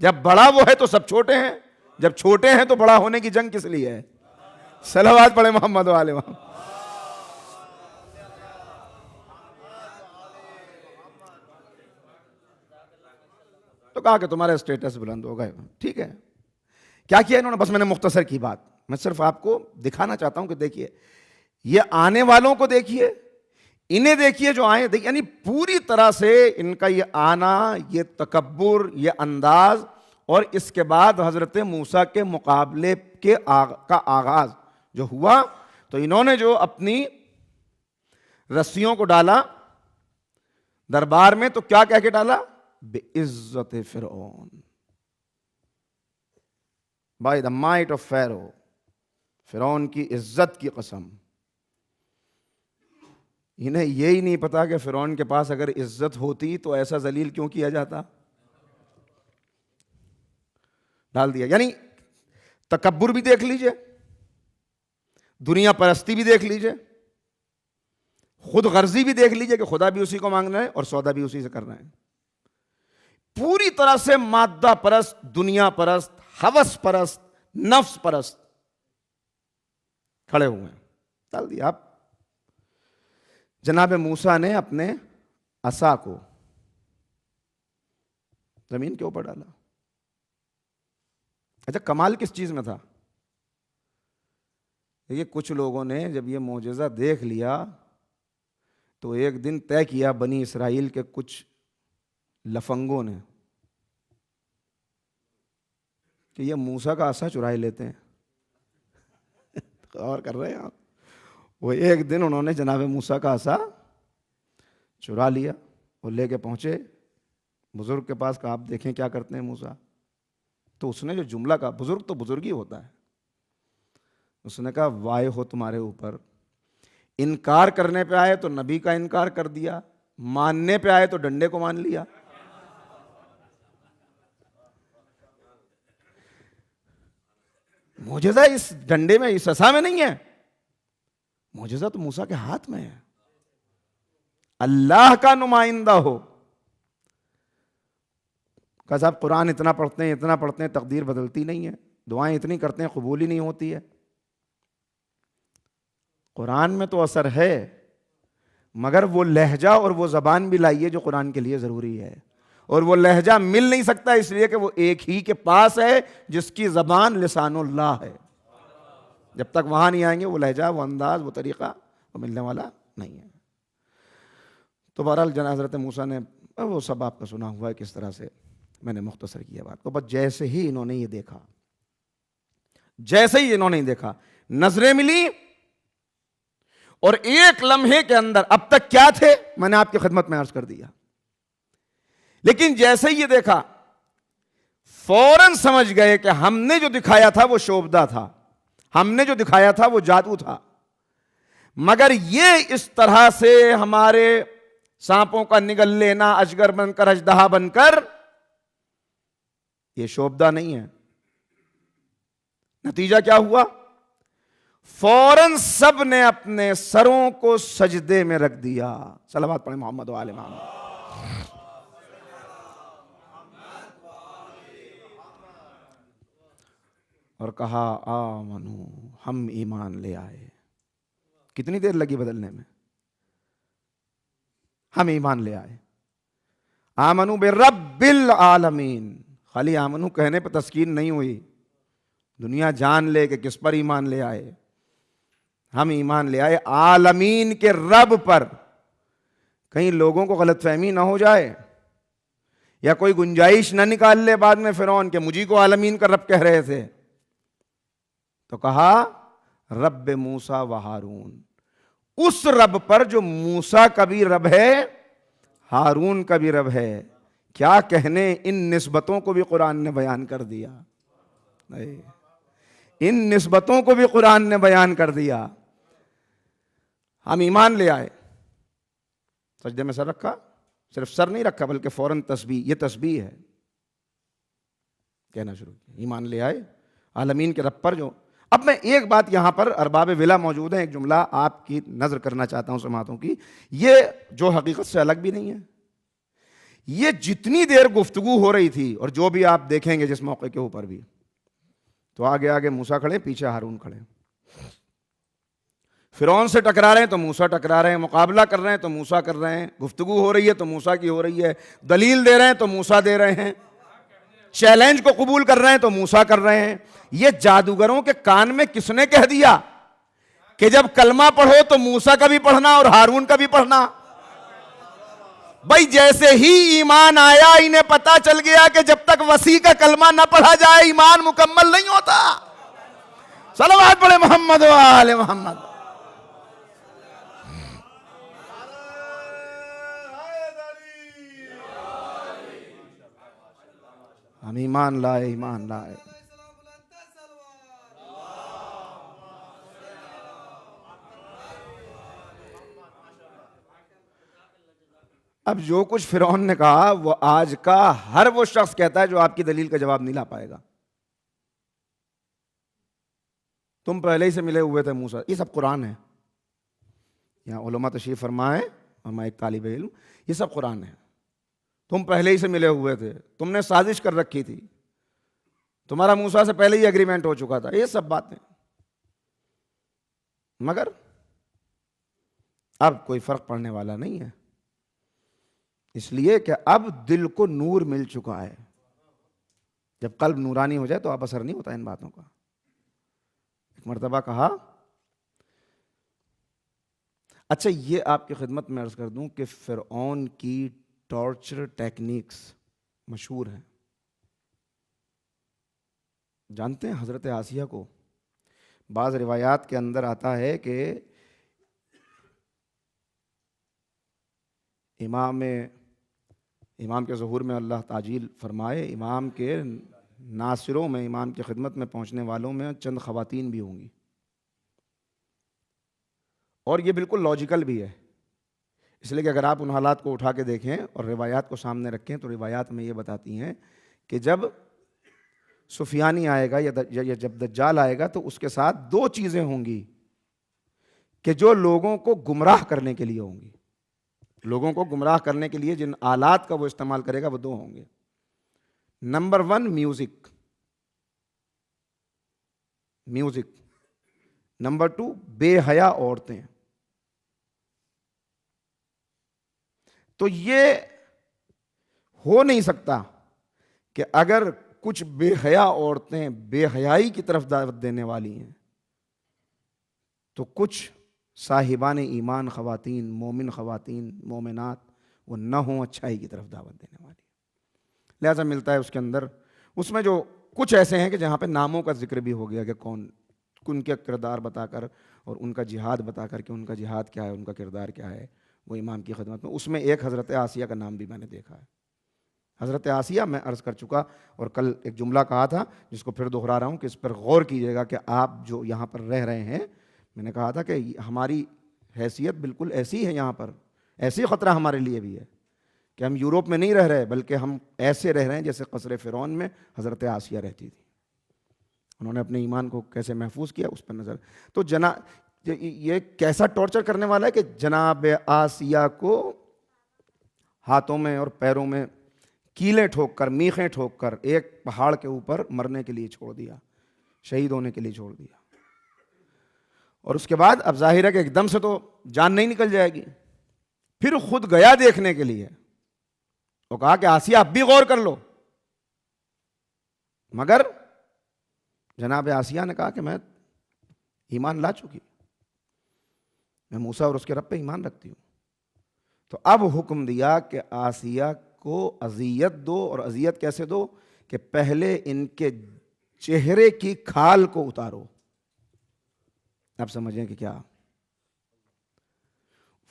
جب بڑا وہ ہے تو سب چھوٹے ہیں، جب چھوٹے ہیں تو بڑا ہونے کی جنگ کس لیے ہے؟ صلوات پڑھے محمد والے محمد. تو کہا کہ تمہارا اسٹیٹس بلند ہو گئے. ٹھیک ہے، کیا کیا انہوں نے؟ بس میں نے مختصر کی بات، میں صرف آپ کو دکھانا چاہتا ہوں کہ دیکھیے یہ آنے والوں کو دیکھیے، انہیں دیکھیے جو آئے. یعنی پوری طرح سے ان کا یہ آنا، یہ تکبر، یہ انداز، اور اس کے بعد حضرت موسیٰ کے مقابلے کا آغاز جو ہوا، تو انہوں نے جو اپنی رسیوں کو ڈالا دربار میں، تو کیا کہہ کے ڈالا؟ بعزت فرعون، بائی دا مائٹ آف فیرو، فرعون کی عزت کی قسم. انہیں یہی نہیں پتا کہ فرعون کے پاس اگر عزت ہوتی تو ایسا ذلیل کیوں کیا جاتا. ڈال دیا. یعنی تکبر بھی دیکھ لیجئے، دنیا پرستی بھی دیکھ لیجئے، خود غرضی بھی دیکھ لیجئے کہ خدا بھی اسی کو مانگنا ہے اور سودا بھی اسی سے کرنا ہے. پوری طرح سے مادہ پرست، دنیا پرست، ہوس پرست، نفس پرست کھڑے ہوئے ہیں. ڈال دیا. آپ جناب موسیٰ نے اپنے عصا کو زمین کے اوپر ڈالا. اچھا کمال کس چیز میں تھا؟ یہ کچھ لوگوں نے جب یہ معجزہ دیکھ لیا تو ایک دن طے کیا بنی اسرائیل کے کچھ لفنگوں نے کہ یہ موسیٰ کا عصا چرائے لیتے ہیں. غور کر رہے ہیں آپ؟ وہ ایک دن انہوں نے جناب موسیٰ کا عصا چرا لیا اور لے کے پہنچے بزرگ کے پاس. کہا آپ دیکھیں کیا کرتے ہیں موسیٰ. تو اس نے جو جملہ کہا، بزرگ تو بزرگ ہی ہوتا ہے، اس نے کہا وائے ہو تمہارے اوپر، انکار کرنے پہ آئے تو نبی کا انکار کر دیا، ماننے پہ آئے تو ڈنڈے کو مان لیا. معجزہ اس ڈنڈے میں، اس عصا میں نہیں ہے، معجزہ تو موسیٰ کے ہاتھ میں ہے. اللہ کا نمائندہ ہو. کہ صاحب قرآن اتنا پڑھتے ہیں تقدیر بدلتی نہیں ہے، دعائیں اتنی کرتے ہیں قبول ہی نہیں ہوتی ہے. قرآن میں تو اثر ہے، مگر وہ لہجہ اور وہ زبان بھی لائیے جو قرآن کے لیے ضروری ہے. اور وہ لہجہ مل نہیں سکتا اس لیے کہ وہ ایک ہی کے پاس ہے جس کی زبان لسان اللہ ہے. جب تک وہاں نہیں آئیں گے وہ لہجہ، وہ انداز، وہ طریقہ وہ ملنے والا نہیں ہے۔ تو بہرحال جناب حضرت موسیٰ نے وہ سب آپ کا سنا ہوا ہے کس طرح سے، میں نے مختصر کیا بات کو۔ بس جیسے ہی انہوں نے یہ دیکھا، جیسے ہی انہوں نے دیکھا، نظریں ملی، اور ایک لمحے کے اندر، اب تک کیا تھے میں نے آپ کی خدمت میں عرض کر دیا، لیکن جیسے ہی یہ دیکھا فوراً سمجھ گئے کہ ہم نے جو دکھایا تھا وہ شوبدہ تھا، ہم نے جو دکھایا تھا وہ جادو تھا، مگر یہ اس طرح سے ہمارے سانپوں کا نگل لینا، اجگر بن کر اژدہا بن کر، یہ شوبدہ نہیں ہے۔ نتیجہ کیا ہوا؟ فوراً سب نے اپنے سروں کو سجدے میں رکھ دیا۔ صلوات پڑھیں محمد و آل محمد۔ اور کہا آمنو، ہم ایمان لے آئے۔ کتنی دیر لگی بدلنے میں؟ ہم ایمان لے آئے۔ آمنو برب العالمین، خالی آمنو کہنے پہ تسکین نہیں ہوئی، دنیا جان لے کہ کس پر ایمان لے آئے۔ ہم ایمان لے آئے عالمین کے رب پر۔ کہیں لوگوں کو غلط فہمی نہ ہو جائے، یا کوئی گنجائش نہ نکال لے بعد میں فرعون کہ مجھی کو عالمین کا رب کہہ رہے تھے۔ تو کہا رب موسیٰ و ہارون، اس رب پر جو موسیٰ کا بھی رب ہے، ہارون کا بھی رب ہے۔ کیا کہنے، ان نسبتوں کو بھی قرآن نے بیان کر دیا، ان نسبتوں کو بھی قرآن نے بیان کر دیا۔ ہم ایمان لے آئے، سجدے میں سر رکھا، صرف سر نہیں رکھا بلکہ فوراً تسبیح، یہ تسبیح ہے، کہنا شروع کیا ایمان لے آئے عالمین کے رب پر جو۔ اب میں ایک بات یہاں پر، ارباب ولا موجود ہیں، ایک جملہ آپ کی نظر کرنا چاہتا ہوں سماعتوں کی، یہ جو حقیقت سے الگ بھی نہیں ہے۔ یہ جتنی دیر گفتگو ہو رہی تھی، اور جو بھی آپ دیکھیں گے جس موقع کے اوپر بھی، تو آگے آگے موسیٰ کھڑے، پیچھے ہارون کھڑے، فرعون سے ٹکرا رہے ہیں تو موسیٰ ٹکرا رہے ہیں، مقابلہ کر رہے ہیں تو موسیٰ کر رہے ہیں، گفتگو ہو رہی ہے تو موسیٰ کی ہو رہی ہے، دلیل دے رہے ہیں تو موسیٰ دے رہے ہیں، چیلنج کو قبول کر رہے ہیں تو موسیٰ کر رہے ہیں۔ یہ جادوگروں کے کان میں کس نے کہہ دیا کہ جب کلمہ پڑھو تو موسیٰ کا بھی پڑھنا اور ہارون کا بھی پڑھنا؟ بھائی جیسے ہی ایمان آیا، انہیں پتا چل گیا کہ جب تک وسیع کا کلمہ نہ پڑھا جائے ایمان مکمل نہیں ہوتا۔ صلوات پڑھے محمد و آل محمد۔ ہم ایمان لائے، ایمان لائے۔ اب جو کچھ فرعون نے کہا وہ آج کا ہر وہ شخص کہتا ہے جو آپ کی دلیل کا جواب نہیں لا پائے گا۔ تم پہلے ہی سے ملے ہوئے تھے موسیٰ، یہ سب قرآن ہے، یہاں علماء تشریف فرمائے اور میں ایک طالب علم، یہ سب قرآن ہے۔ تم پہلے ہی سے ملے ہوئے تھے، تم نے سازش کر رکھی تھی، تمہارا موسیٰ سے پہلے ہی ایگریمنٹ ہو چکا تھا، یہ سب باتیں، مگر اب کوئی فرق پڑنے والا نہیں ہے، اس لیے کہ اب دل کو نور مل چکا ہے۔ جب قلب نورانی ہو جائے تو اب اثر نہیں ہوتا ان باتوں کا۔ ایک مرتبہ کہا، اچھا یہ آپ کی خدمت میں عرض کر دوں کہ فرعون کی ٹارچر ٹیکنیکس مشہور ہیں، جانتے ہیں حضرت آسیہ کو؟ بعض روایات کے اندر آتا ہے کہ امام کے ظہور میں اللہ تعجیل فرمائے، امام کے ناصروں میں، امام کی خدمت میں پہنچنے والوں میں چند خواتین بھی ہوں گی، اور یہ بالکل لاجیکل بھی ہے، اس لیے کہ اگر آپ ان حالات کو اٹھا کے دیکھیں اور روایات کو سامنے رکھیں تو روایات میں یہ بتاتی ہیں کہ جب سفیانی آئے گا یا جب دجال آئے گا تو اس کے ساتھ دو چیزیں ہوں گی کہ جو لوگوں کو گمراہ کرنے کے لیے ہوں گی، لوگوں کو گمراہ کرنے کے لیے جن آلات کا وہ استعمال کرے گا وہ دو ہوں گے۔ نمبر 1 میوزک، نمبر 2 بے حیا عورتیں۔ تو یہ ہو نہیں سکتا کہ اگر کچھ بے حیا عورتیں بے حیائی کی طرف دعوت دینے والی ہیں تو کچھ صاحبان ایمان خواتین، مومن خواتین، مومنات، وہ نہ ہوں اچھائی کی طرف دعوت دینے والی، لہٰذا ملتا ہے اس کے اندر، اس میں جو کچھ ایسے ہیں کہ جہاں پہ ناموں کا ذکر بھی ہو گیا کہ کون، ان کے کردار بتا کر اور ان کا جہاد بتا کر کہ ان کا جہاد کیا ہے، ان کا کردار کیا ہے وہ امام کی خدمت میں. اس میں ایک حضرت آسیہ کا نام بھی میں نے دیکھا ہے. حضرت آسیہ میں عرض کر چکا اور کل ایک جملہ کہا تھا جس کو پھر دہرا رہا ہوں کہ اس پر غور کیجیے گا کہ آپ جو یہاں پر رہ رہے ہیں، میں نے کہا تھا کہ ہماری حیثیت بالکل ایسی ہے، یہاں پر ایسی خطرہ ہمارے لیے بھی ہے کہ ہم یورپ میں نہیں رہ رہے بلکہ ہم ایسے رہ رہے ہیں جیسے قصر فرعون میں حضرت آسیہ رہتی تھی. انہوں نے اپنے ایمان کو کیسے محفوظ کیا اس پر نظر. تو یہ کیسا ٹارچر کرنے والا ہے کہ جناب آسیہ کو ہاتھوں میں اور پیروں میں کیلیں ٹھوک کر، میخیں ٹھوک کر ایک پہاڑ کے اوپر مرنے کے لیے چھوڑ دیا، شہید ہونے کے لیے چھوڑ دیا. اور اس کے بعد اب ظاہر ہے کہ ایک دم سے تو جان نہیں نکل جائے گی. پھر خود گیا دیکھنے کے لیے، وہ کہا کہ آسیہ اب بھی غور کر لو، مگر جناب آسیہ نے کہا کہ میں ایمان لا چکی، میں موسیٰ اور اس کے رب پہ ایمان رکھتی ہوں. تو اب حکم دیا کہ آسیہ کو اذیت دو، اور اذیت کیسے دو کہ پہلے ان کے چہرے کی کھال کو اتارو. اب سمجھیں کہ کیا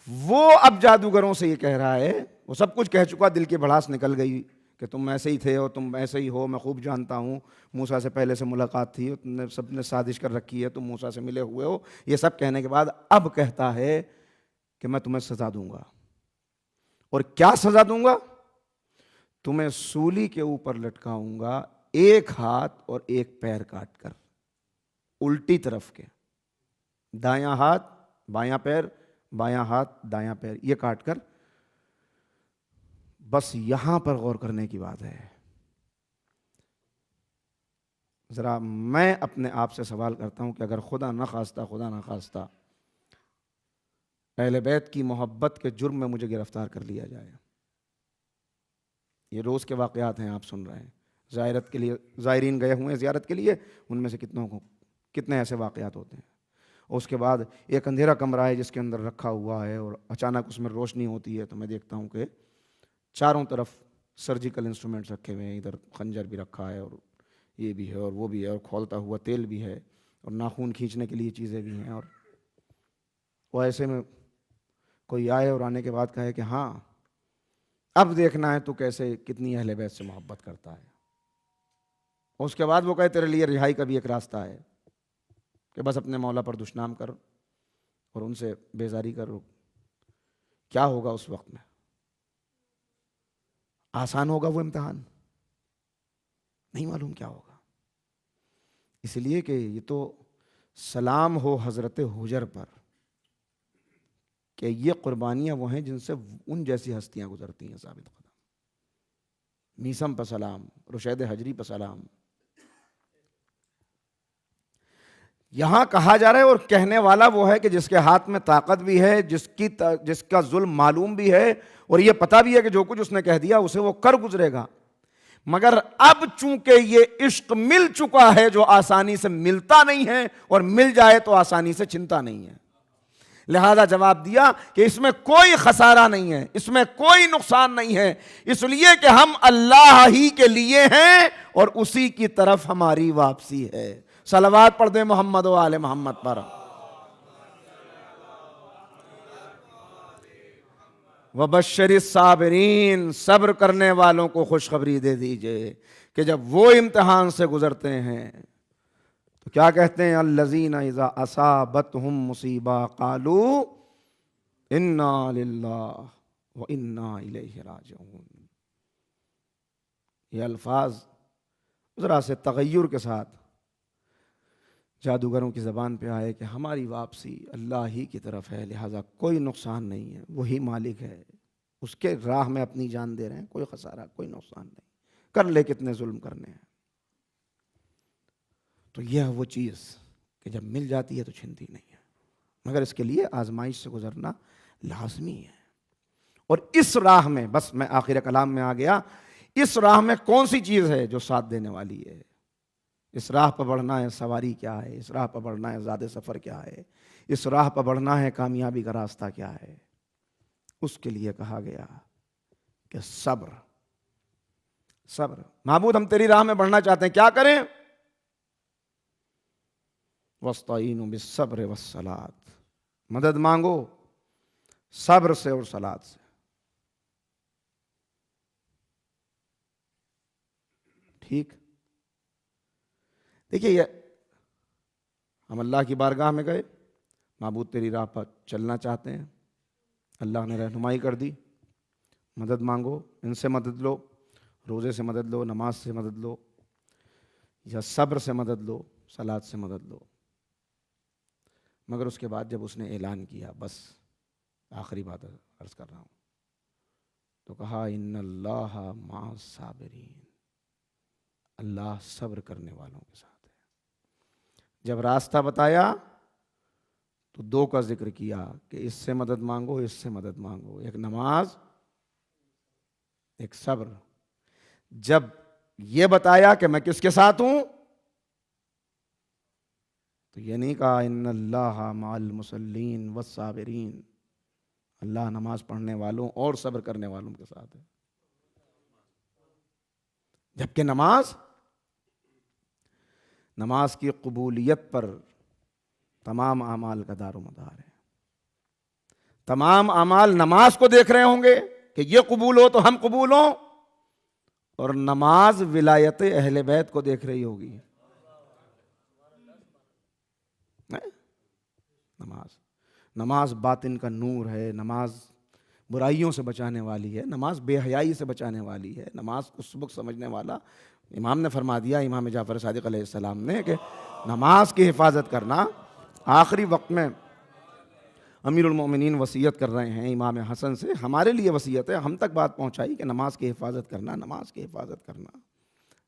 وہ اب جادوگروں سے یہ کہہ رہا ہے، وہ سب کچھ کہہ چکا، دل کی بھڑاس نکل گئی کہ تم ایسے ہی تھے اور تم ایسے ہی ہو، میں خوب جانتا ہوں، موسیٰ سے پہلے سے ملاقات تھی، تم نے سب نے سازش کر رکھی ہے، تم موسیٰ سے ملے ہوئے ہو. یہ سب کہنے کے بعد اب کہتا ہے کہ میں تمہیں سزا دوں گا. اور کیا سزا دوں گا؟ تمہیں سولی کے اوپر لٹکاؤں گا، ایک ہاتھ اور ایک پیر کاٹ کر، الٹی طرف کے، دایاں ہاتھ بایاں پیر، بایاں ہاتھ دایاں پیر، یہ کاٹ کر. بس یہاں پر غور کرنے کی بات ہے. ذرا میں اپنے آپ سے سوال کرتا ہوں کہ اگر خدا نہ خواستہ اہل بیت کی محبت کے جرم میں مجھے گرفتار کر لیا جائے، یہ روز کے واقعات ہیں، آپ سن رہے ہیں، زائرت کے لیے زائرین گئے ہوئے ہیں زیارت کے لیے، ان میں سے کتنے ایسے واقعات ہوتے ہیں. اور اس کے بعد ایک اندھیرا کمرہ ہے جس کے اندر رکھا ہوا ہے، اور اچانک اس میں روشنی ہوتی ہے تو میں دیکھتا ہوں کہ چاروں طرف سرجیکل انسٹرومنٹس رکھے ہوئے ہیں، ادھر خنجر بھی رکھا ہے، اور یہ بھی ہے اور وہ بھی ہے، اور کھولتا ہوا تیل بھی ہے، اور ناخون کھینچنے کے لیے چیزیں بھی ہیں. اور وہ ایسے میں کوئی آئے اور آنے کے بعد کہے کہ ہاں اب دیکھنا ہے تو کیسے کتنی اہل بیت سے محبت کرتا ہے. اور اس کے بعد وہ کہے تیرے لیے رہائی کا بھی ایک راستہ ہے کہ بس اپنے مولا پر دشنام کر اور ان سے بیزاری کر. کیا ہوگا اس وقت میں؟ آسان ہوگا وہ امتحان؟ نہیں معلوم کیا ہوگا. اس لیے کہ یہ تو سلام ہو حضرت حجر پر کہ یہ قربانیاں وہ ہیں جن سے ان جیسی ہستیاں گزرتی ہیں. ثابت قدم، میسم پر سلام، رشید حجری پر سلام. یہاں کہا جا رہا ہے اور کہنے والا وہ ہے کہ جس کے ہاتھ میں طاقت بھی ہے، جس کا ظلم معلوم بھی ہے، اور یہ پتہ بھی ہے کہ جو کچھ اس نے کہہ دیا اسے وہ کر گزرے گا. مگر اب چونکہ یہ عشق مل چکا ہے جو آسانی سے ملتا نہیں ہے، اور مل جائے تو آسانی سے چھنتا نہیں ہے، لہذا جواب دیا کہ اس میں کوئی خسارہ نہیں ہے، اس میں کوئی نقصان نہیں ہے، اس لیے کہ ہم اللہ ہی کے لیے ہیں اور اسی کی طرف ہماری واپسی ہے. صلوات پڑھ دیں محمد و آل محمد پر. وبشر الصابرین، صبر کرنے والوں کو خوشخبری دے دیجئے کہ جب وہ امتحان سے گزرتے ہیں تو کیا کہتے ہیں؟ الذین اذا اصابتہم مصیبہ قالوا انا للہ وانا الیہ راجعون. یہ الفاظ ذرا سے تغیر کے ساتھ جادوگروں کی زبان پہ آئے کہ ہماری واپسی اللہ ہی کی طرف ہے، لہٰذا کوئی نقصان نہیں ہے، وہی مالک ہے، اس کے راہ میں اپنی جان دے رہے ہیں، کوئی خسارہ کوئی نقصان نہیں، کر لے کتنے ظلم کرنے ہیں. تو یہ ہے وہ چیز کہ جب مل جاتی ہے تو چھنتی نہیں ہے، مگر اس کے لیے آزمائش سے گزرنا لازمی ہے. اور اس راہ میں، بس میں آخر کلام میں آ گیا، اس راہ میں کون سی چیز ہے جو ساتھ دینے والی ہے؟ اس راہ پر بڑھنا ہے سواری کیا ہے، اس راہ پر بڑھنا ہے زاد سفر کیا ہے، اس راہ پر بڑھنا ہے، کامیابی کا راستہ کیا ہے؟ اس کے لیے کہا گیا کہ صبر۔ صبر، معبود ہم تیری راہ میں بڑھنا چاہتے ہیں، کیا کریں؟ وَاسْتَعِینُوا بِالصَّبْرِ وَالصَّلَاةِ، مدد مانگو صبر سے اور صلاۃ سے۔ ٹھیک، دیکھیے یہ ہم اللہ کی بارگاہ میں گئے، معبود تیری راہ پر چلنا چاہتے ہیں، اللہ نے رہنمائی کر دی، مدد مانگو، ان سے مدد لو، روزے سے مدد لو، نماز سے مدد لو، یا صبر سے مدد لو، صلاۃ سے مدد لو۔ مگر اس کے بعد جب اس نے اعلان کیا، بس آخری بات عرض کر رہا ہوں، تو کہا ان اللہ مع الصابرین، اللہ صبر کرنے والوں کے ساتھ ہے۔ جب راستہ بتایا تو دو کا ذکر کیا کہ اس سے مدد مانگو، اس سے مدد مانگو، ایک نماز، ایک صبر۔ جب یہ بتایا کہ میں کس کے ساتھ ہوں، تو یہ نہیں کہا ان اللہ مع المصلین والصابرین، اللہ نماز پڑھنے والوں اور صبر کرنے والوں کے ساتھ ہے، جبکہ نماز کی قبولیت پر تمام اعمال کا دار و مدار ہے۔ تمام اعمال نماز کو دیکھ رہے ہوں گے کہ یہ قبول ہو تو ہم قبول ہوں، اور نماز ولایت اہل بیت کو دیکھ رہی ہوگی۔ نماز باطن کا نور ہے، نماز برائیوں سے بچانے والی ہے، نماز بے حیائی سے بچانے والی ہے، نماز کو سبق سمجھنے والا۔ امام نے فرما دیا، امام جعفر صادق علیہ السلام نے، کہ نماز کی حفاظت کرنا۔ آخری وقت میں امیر المومنین وصیت کر رہے ہیں امام حسن سے، ہمارے لیے وصیت ہے، ہم تک بات پہنچائی کہ نماز کی حفاظت کرنا، نماز کی حفاظت کرنا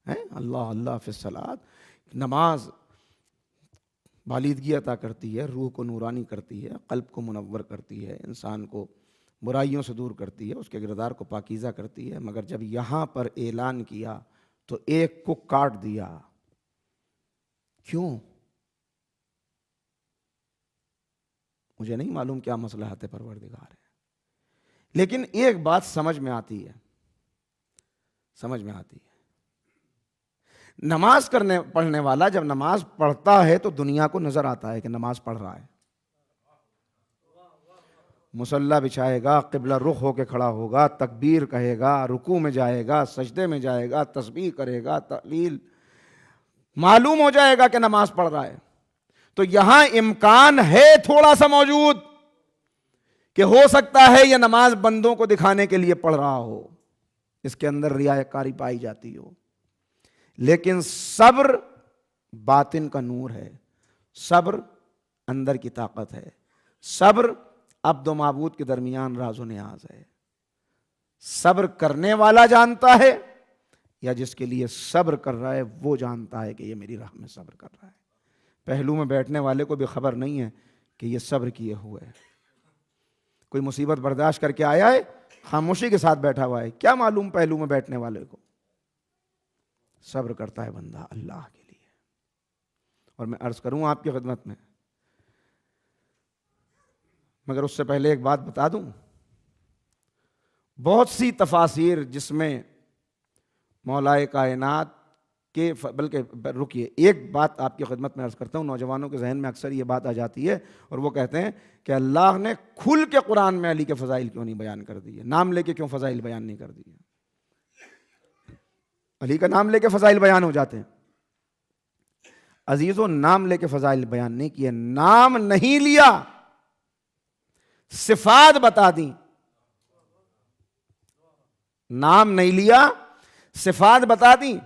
ہے۔ اللہ اللہ فی الصلاۃ، نماز بالیدگی عطا کرتی ہے، روح کو نورانی کرتی ہے، قلب کو منور کرتی ہے، انسان کو برائیوں سے دور کرتی ہے، اس کے کردار کو پاکیزہ کرتی ہے۔ مگر جب یہاں پر اعلان کیا تو ایک کو کاٹ دیا۔ کیوں؟ مجھے نہیں معلوم کیا مصلحت پروردگار ہے، لیکن ایک بات سمجھ میں آتی ہے، نماز پڑھنے والا جب نماز پڑھتا ہے تو دنیا کو نظر آتا ہے کہ نماز پڑھ رہا ہے۔ مصلی بچھائے گا، قبلہ رخ ہو کے کھڑا ہوگا، تکبیر کہے گا، رکوع میں جائے گا، سجدے میں جائے گا، تسبیح کرے گا، تحلیل، معلوم ہو جائے گا کہ نماز پڑھ رہا ہے۔ تو یہاں امکان ہے تھوڑا سا موجود کہ ہو سکتا ہے یہ نماز بندوں کو دکھانے کے لیے پڑھ رہا ہو، اس کے اندر ریا کاری پائی جاتی ہو، لیکن صبر باطن کا نور ہے، صبر اندر کی طاقت ہے، صبر عبد و معبود کے درمیان راز و نیاز ہے۔ صبر کرنے والا جانتا ہے، یا جس کے لیے صبر کر رہا ہے وہ جانتا ہے کہ یہ میری راہ میں صبر کر رہا ہے۔ پہلو میں بیٹھنے والے کو بھی خبر نہیں ہے کہ یہ صبر کیے ہوئے ہے۔ کوئی مصیبت برداشت کر کے آیا ہے، خاموشی کے ساتھ بیٹھا ہوا ہے، کیا معلوم پہلو میں بیٹھنے والے کو؟ صبر کرتا ہے بندہ اللہ کے لیے۔ اور میں عرض کروں آپ کی خدمت میں، مگر اس سے پہلے ایک بات بتا دوں، بہت سی تفاسیر جس میں مولائے کائنات کے، بلکہ رکیے ایک بات آپ کی خدمت میں عرض کرتا ہوں، نوجوانوں کے ذہن میں اکثر یہ بات آ جاتی ہے اور وہ کہتے ہیں کہ اللہ نے کھل کے قرآن میں علی کے فضائل کیوں نہیں بیان کر دیے، نام لے کے کیوں فضائل بیان نہیں کر دیے؟ علی کا نام لے کے فضائل بیان ہو جاتے ہیں۔ عزیزو، نام لے کے فضائل بیان نہیں کیے، نام نہیں لیا، صفات بتا دیں۔ نام نہیں لیا، صفات بتا دیں۔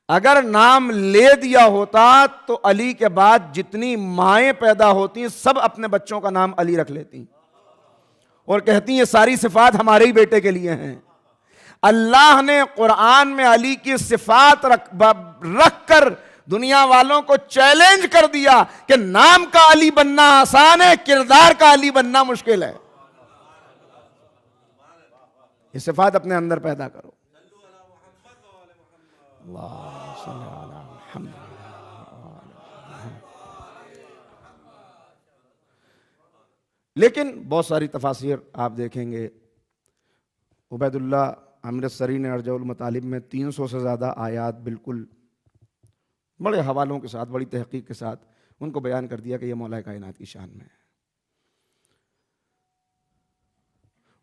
اگر نام لے دیا ہوتا تو علی کے بعد جتنی مائیں پیدا ہوتی سب اپنے بچوں کا نام علی رکھ لیتی اور کہتی یہ ساری صفات ہمارے ہی بیٹے کے لیے ہیں۔ اللہ نے قرآن میں علی کی صفات رکھ کر دنیا والوں کو چیلنج کر دیا کہ نام کا علی بننا آسان ہے، کردار کا علی بننا مشکل ہے۔ یہ صفات اپنے اندر پیدا کرو۔ اللہ صلی علی محمد۔ لیکن بہت ساری تفاسیر آپ دیکھیں گے، عبید اللہ امرتسری نے ارجاء المطالب میں 300 سے زیادہ آیات بالکل بڑے حوالوں کے ساتھ، بڑی تحقیق کے ساتھ ان کو بیان کر دیا کہ یہ مولا کائنات کی شان میں ہے۔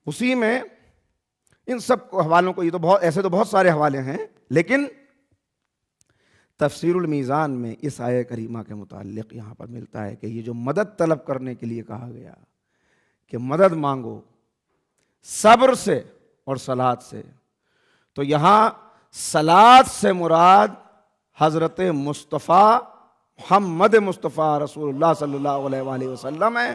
اسی میں ان سب کو حوالوں کو، یہ تو بہت ایسے تو بہت سارے حوالے ہیں، لیکن تفسیر المیزان میں اس آیہ کریمہ کے متعلق یہاں پر ملتا ہے کہ یہ جو مدد طلب کرنے کے لیے کہا گیا کہ مدد مانگو صبر سے اور صلات سے، تو یہاں صلات سے مراد حضرت مصطفیٰ محمد مصطفیٰ رسول اللہ صلی اللہ علیہ وآلہ وسلم ہے،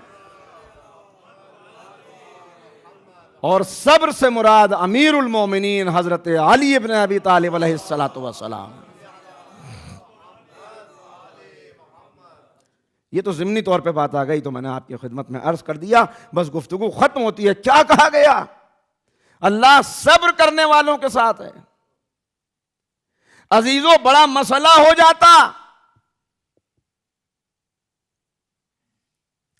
اور صبر سے مراد امیر المومنین حضرت علی ابن ابی طالب علیہ السلام۔ یہ تو ضمنی طور پہ بات آ گئی تو میں نے آپ کی خدمت میں عرض کر دیا، بس گفتگو ختم ہوتی ہے۔ کیا کہا گیا؟ اللہ صبر کرنے والوں کے ساتھ ہے۔ عزیزوں، بڑا مسئلہ ہو جاتا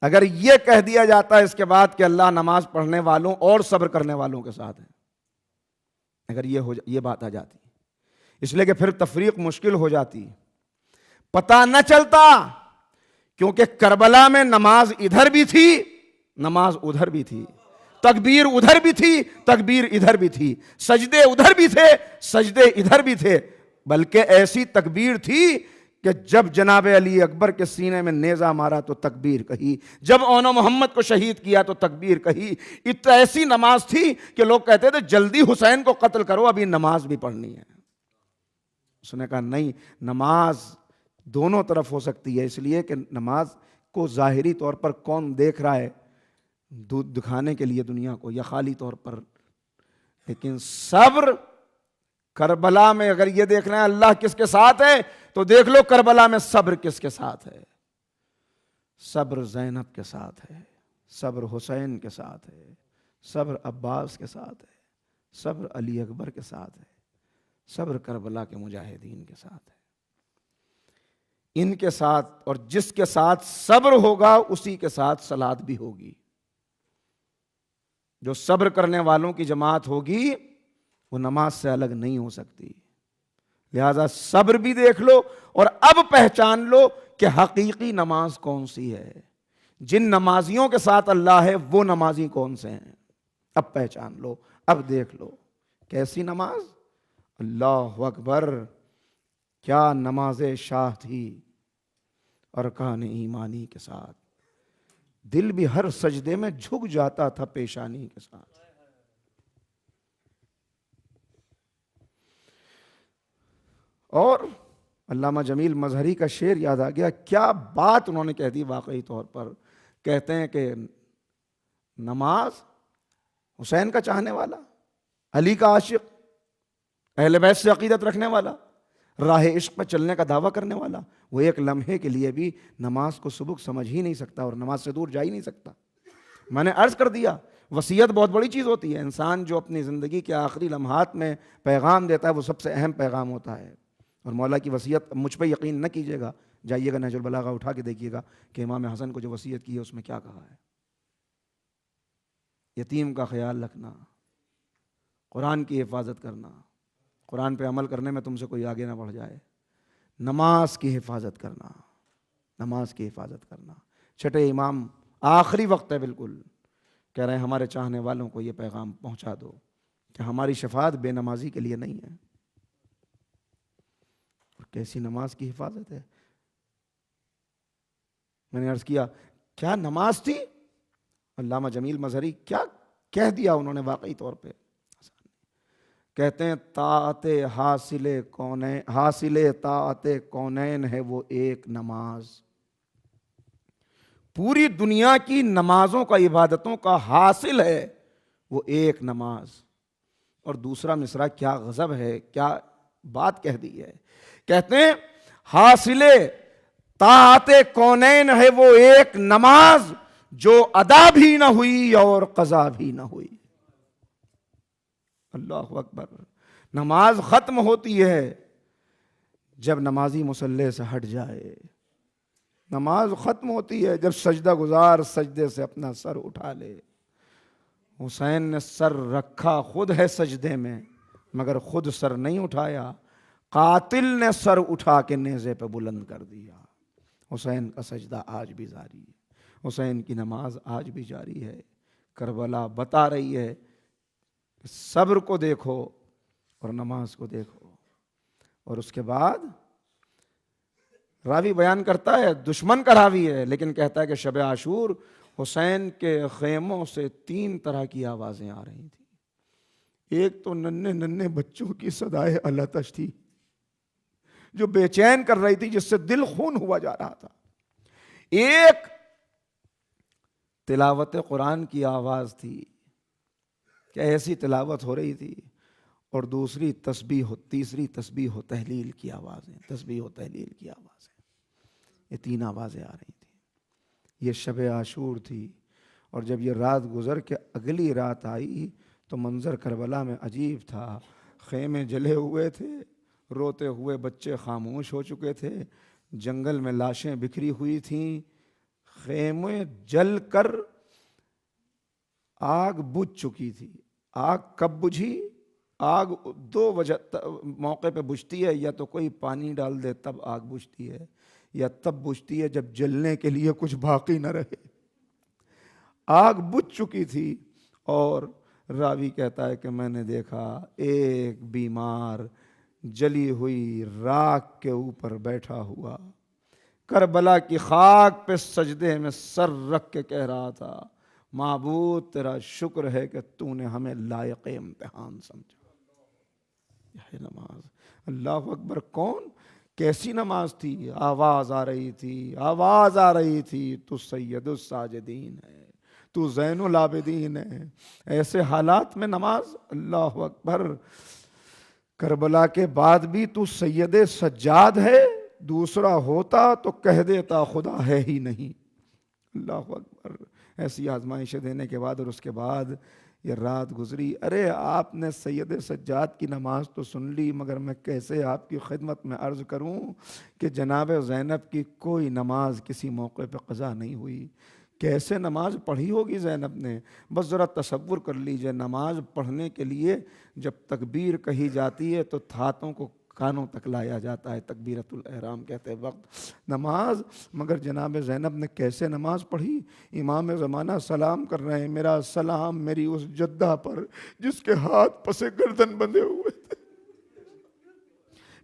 اگر یہ کہہ دیا جاتا اس کے بعد کہ اللہ نماز پڑھنے والوں اور صبر کرنے والوں کے ساتھ ہے، اگر یہ بات آ جاتی، اس لیے کہ پھر تفریق مشکل ہو جاتی، پتہ نہ چلتا، کیونکہ کربلا میں نماز ادھر بھی تھی، نماز ادھر بھی تھی، تکبیر ادھر بھی تھی، تکبیر ادھر بھی تھی، سجدے ادھر بھی تھے، سجدے ادھر بھی تھے، بلکہ ایسی تکبیر تھی کہ جب جناب علی اکبر کے سینے میں نیزہ مارا تو تکبیر کہی، جب اون محمد کو شہید کیا تو تکبیر کہی۔ ایسی نماز تھی کہ لوگ کہتے تھے جلدی حسین کو قتل کرو، ابھی نماز بھی پڑھنی ہے۔ اس نے کہا نہیں، نماز دونوں طرف ہو سکتی ہے، اس لیے کہ نماز کو ظاہری طور پر کون دیکھ رہا ہے، دودھ دکھانے کے لیے دنیا کو، یا خالی طور پر، لیکن صبر کربلا میں اگر یہ دیکھنا ہے اللہ کس کے ساتھ ہے تو دیکھ لو کربلا میں صبر کس کے ساتھ ہے۔ صبر زینب کے ساتھ ہے، صبر حسین کے ساتھ ہے، صبر عباس کے ساتھ ہے، صبر علی اکبر کے ساتھ ہے، صبر کربلا کے مجاہدین کے ساتھ ہے۔ ان کے ساتھ، اور جس کے ساتھ صبر ہوگا اسی کے ساتھ صلات بھی ہوگی۔ جو صبر کرنے والوں کی جماعت ہوگی وہ نماز سے الگ نہیں ہو سکتی۔ لہذا صبر بھی دیکھ لو، اور اب پہچان لو کہ حقیقی نماز کون سی ہے، جن نمازیوں کے ساتھ اللہ ہے وہ نمازی کون سے ہیں، اب پہچان لو، اب دیکھ لو کیسی نماز۔ اللہ اکبر، کیا نماز شاہ تھی، ارکان ایمانی کے ساتھ، دل بھی ہر سجدے میں جھک جاتا تھا پیشانی کے ساتھ۔ اور علامہ جمیل مظہری کا شعر یاد آ گیا، کیا بات انہوں نے کہہ دی واقعی طور پر۔ کہتے ہیں کہ نماز حسین کا چاہنے والا، علی کا عاشق، اہل بیت سے عقیدت رکھنے والا، راہ عشق پر چلنے کا دعویٰ کرنے والا، وہ ایک لمحے کے لیے بھی نماز کو سبک سمجھ ہی نہیں سکتا اور نماز سے دور جا ہی نہیں سکتا۔ میں نے عرض کر دیا، وصیت بہت بڑی چیز ہوتی ہے۔ انسان جو اپنی زندگی کے آخری لمحات میں پیغام دیتا ہے وہ سب سے اہم پیغام ہوتا ہے۔ اور مولا کی وصیت، مجھ پہ یقین نہ کیجیے گا، جائیے گا نہج البلاغہ اٹھا کے دیکھیے گا کہ امام حسن کو جو وصیت کی ہے اس میں کیا کہا ہے۔ یتیم کا خیال رکھنا، قرآن کی حفاظت کرنا، قرآن پہ عمل کرنے میں تم سے کوئی آگے نہ بڑھ جائے، نماز کی حفاظت کرنا، نماز کی حفاظت کرنا۔ چھٹے امام، آخری وقت ہے بالکل، کہہ رہے ہیں ہمارے چاہنے والوں کو یہ پیغام پہنچا دو کہ ہماری شفاعت بے نمازی کے لیے نہیں ہے۔ اور کیسی نماز کی حفاظت ہے۔ میں نے عرض کیا کیا نماز تھی؟ علامہ جمیل مظہری کیا کہہ دیا انہوں نے واقعی طور پہ۔ کہتے ہیں طاعت حاصل طاعت کونین ہے وہ ایک نماز، پوری دنیا کی نمازوں کا، عبادتوں کا حاصل ہے وہ ایک نماز۔ اور دوسرا مصرع کیا غضب ہے، کیا بات کہہ دی ہے۔ کہتے ہیں حاصل طاعت کونین ہے وہ ایک نماز، جو ادا بھی نہ ہوئی اور قضا بھی نہ ہوئی۔ اللہ اکبر۔ نماز ختم ہوتی ہے جب نمازی مصلی سے ہٹ جائے، نماز ختم ہوتی ہے جب سجدہ گزار سجدے سے اپنا سر اٹھا لے۔ حسین نے سر رکھا خود ہے سجدے میں، مگر خود سر نہیں اٹھایا، قاتل نے سر اٹھا کے نیزے پہ بلند کر دیا۔ حسین کا سجدہ آج بھی جاری ہے، حسین کی نماز آج بھی جاری ہے۔ کربلا بتا رہی ہے کہ صبر کو دیکھو اور نماز کو دیکھو۔ اور اس کے بعد راوی بیان کرتا ہے، دشمن کا راوی ہے لیکن کہتا ہے کہ شب عاشور حسین کے خیموں سے 3 طرح کی آوازیں آ رہی تھیں۔ ایک تو ننھے ننھے بچوں کی صدائے العطش تھی جو بے چین کر رہی تھی، جس سے دل خون ہوا جا رہا تھا۔ ایک تلاوت قرآن کی آواز تھی کہ ایسی تلاوت ہو رہی تھی، اور دوسری تیسری تسبیح و تہلیل کی آوازیں، تسبیح و تہلیل کی آوازیں، یہ 3 آوازیں آ رہی تھیں۔ یہ شب عاشور تھی، اور جب یہ رات گزر کے اگلی رات آئی تو منظر کربلا میں عجیب تھا۔ خیمے جلے ہوئے تھے، روتے ہوئے بچے خاموش ہو چکے تھے، جنگل میں لاشیں بکھری ہوئی تھیں، خیمے جل کر آگ بجھ چکی تھی۔ آگ کب بجھی؟ آگ 2 وجہ موقع پہ بجھتی ہے، یا تو کوئی پانی ڈال دے تب آگ بجھتی ہے، یا تب بجھتی ہے جب جلنے کے لیے کچھ باقی نہ رہے۔ آگ بجھ چکی تھی، اور راوی کہتا ہے کہ میں نے دیکھا ایک بیمار جلی ہوئی راکھ کے اوپر بیٹھا ہوا کربلا کی خاک پہ سجدے میں سر رکھ کے کہہ رہا تھا، معبود تیرا شکر ہے کہ تو نے ہمیں لائق امتحان سمجھا۔ یہ نماز، اللہ اکبر! کون کیسی نماز تھی؟ آواز آ رہی تھی، آواز آ رہی تھی، تو سید الساجدین ہے، تو زین العابدین ہے۔ ایسے حالات میں نماز، اللہ اکبر! کربلا کے بعد بھی تو سید سجاد ہے، دوسرا ہوتا تو کہہ دیتا خدا ہے ہی نہیں۔ اللہ اکبر! ایسی آزمائشیں دینے کے بعد، اور اس کے بعد یہ رات گزری۔ ارے آپ نے سید سجاد کی نماز تو سن لی، مگر میں کیسے آپ کی خدمت میں عرض کروں کہ جناب زینب کی کوئی نماز کسی موقع پہ قضا نہیں ہوئی۔ کیسے نماز پڑھی ہوگی زینب نے؟ بس ذرا تصور کر لیجئے، نماز پڑھنے کے لیے جب تکبیر کہی جاتی ہے تو ہاتھوں کو کانوں تک لایا جاتا ہے، تکبیرۃ الاحرام کہتے وقت نماز، مگر جناب زینب نے کیسے نماز پڑھی؟ امام زمانہ سلام کر رہے ہیں، میرا سلام میری اس جدہ پر جس کے ہاتھ پسے گردن بندھے ہوئے تھے۔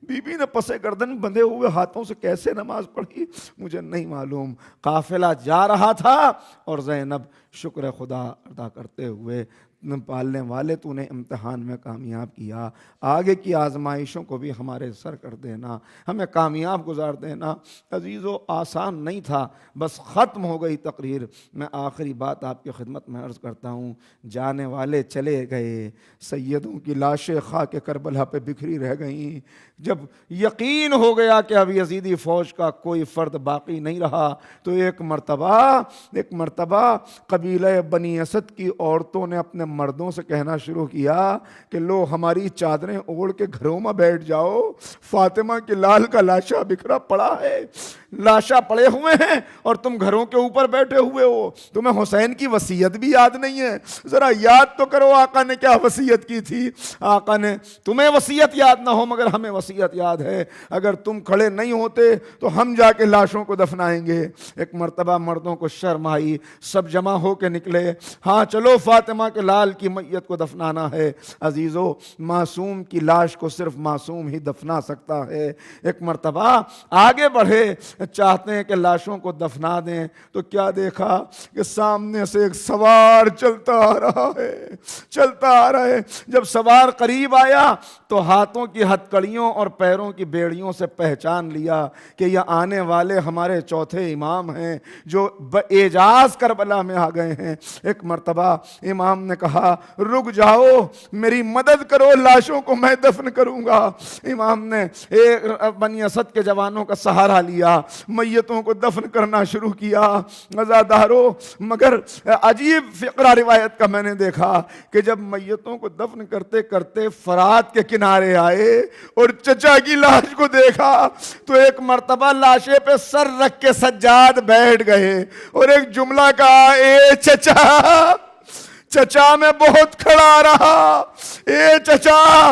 بی بی نے پسے گردن بندھے ہوئے ہاتھوں سے کیسے نماز پڑھی مجھے نہیں معلوم۔ قافلہ جا رہا تھا اور زینب شکر خدا ادا کرتے ہوئے، پالنے والے تو نے امتحان میں کامیاب کیا، آگے کی آزمائشوں کو بھی ہمارے سر کر دینا، ہمیں کامیاب گزار دینا۔ عزیزو آسان نہیں تھا، بس ختم ہو گئی تقریر۔ میں آخری بات آپ کی خدمت میں عرض کرتا ہوں، جانے والے چلے گئے، سیدوں کی لاشیں خاک کربلا پہ بکھری رہ گئیں۔ جب یقین ہو گیا کہ اب یزیدی فوج کا کوئی فرد باقی نہیں رہا تو ایک مرتبہ قبیلہ بنی اسد کی عورتوں نے اپنے مردوں سے کہنا شروع کیا کہ لو ہماری چادریں اوڑھ کے گھروں میں بیٹھ جاؤ، فاطمہ کے لال کا لاشا بکھرا پڑا ہے، لاشا پڑے ہوئے ہیں اور تم گھروں کے اوپر بیٹھے ہوئے ہو، تمہیں حسین کی وصیت بھی یاد نہیں ہے؟ ذرا یاد تو کرو آقا نے کیا وصیت کی تھی۔ آقا نے تمہیں وصیت یاد نہ ہو مگر ہمیں وصیت یاد ہے، اگر تم کھڑے نہیں ہوتے تو ہم جا کے لاشوں کو دفنائیں گے۔ ایک مرتبہ مردوں کو شرم آئی، سب جمع ہو کے نکلے، ہاں چلو فاطمہ کے لال کی میت کو دفنانا ہے۔ عزیزو معصوم کی لاش کو صرف معصوم ہی دفنا سکتا ہے۔ ایک مرتبہ آگے بڑھے، چاہتے ہیں کہ لاشوں کو دفنا دیں تو کیا دیکھا کہ سامنے سے ایک سوار چلتا آ رہا ہے۔ جب سوار قریب آیا تو ہاتھوں کی ہتکڑیوں اور پیروں کی بیڑیوں سے پہچان لیا کہ یہ آنے والے ہمارے چوتھے امام ہیں جو اعجاز کربلا میں آ گئے ہیں۔ ایک مرتبہ امام نے کہا کہا رک جاؤ میری مدد کرو، لاشوں کو میں دفن کروں گا۔ امام نے ایک بنی اسد کے جوانوں کا سہارا لیا، میتوں کو دفن کرنا شروع کیا۔ عزادارو، مگر عجیب فقرہ روایت کا میں نے دیکھا کہ جب میتوں کو دفن کرتے کرتے فرات کے کنارے آئے اور چچا کی لاش کو دیکھا تو ایک مرتبہ لاشے پہ سر رکھ کے سجاد بیٹھ گئے اور ایک جملہ کہا، اے چچا، چچا میں بہت کھڑا رہا، اے چچا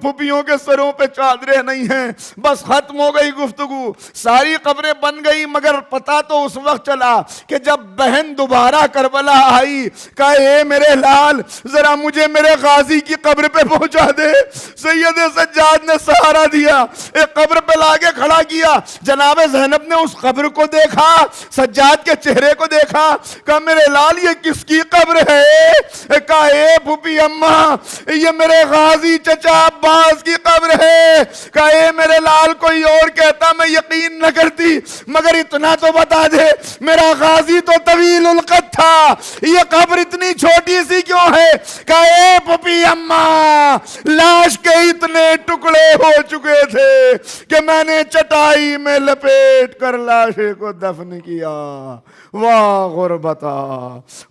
پھپھیوں کے سروں پہ چادریں نہیں ہیں، بس ختم ہو گئی گفتگو، ساری قبریں بن گئی، مگر پتا تو اس وقت چلا کہ جب بہن دوبارہ کربلا آئی، کہا اے میرے لال ذرا مجھے میرے غازی کی قبر پہ پہنچا دے۔ سید سجاد نے سہارا دیا، ایک قبر پہ لاگے کھڑا کیا، جناب زینب نے اس قبر کو دیکھا، سجاد کے چہرے کو دیکھا، کہا میرے لال یہ کس کی قبر ہے؟ کہا اے پھوپھی اماں یہ میرے غازی چچا عباس کی قبر ہے۔ کہا اے میرے لال کوئی اور کہتا میں یقین نہ کرتی، مگر اتنا تو بتا دے میرا غازی تو طویل القد تھا، یہ قبر اتنی چھوٹی سی کیوں ہے؟ کہا اے پھوپھی اماں لاش کے اتنے ٹکڑے ہو چکے تھے کہ میں نے چٹائی میں لپیٹ کر لاشے کو دفن کیا۔ واہ غربتا،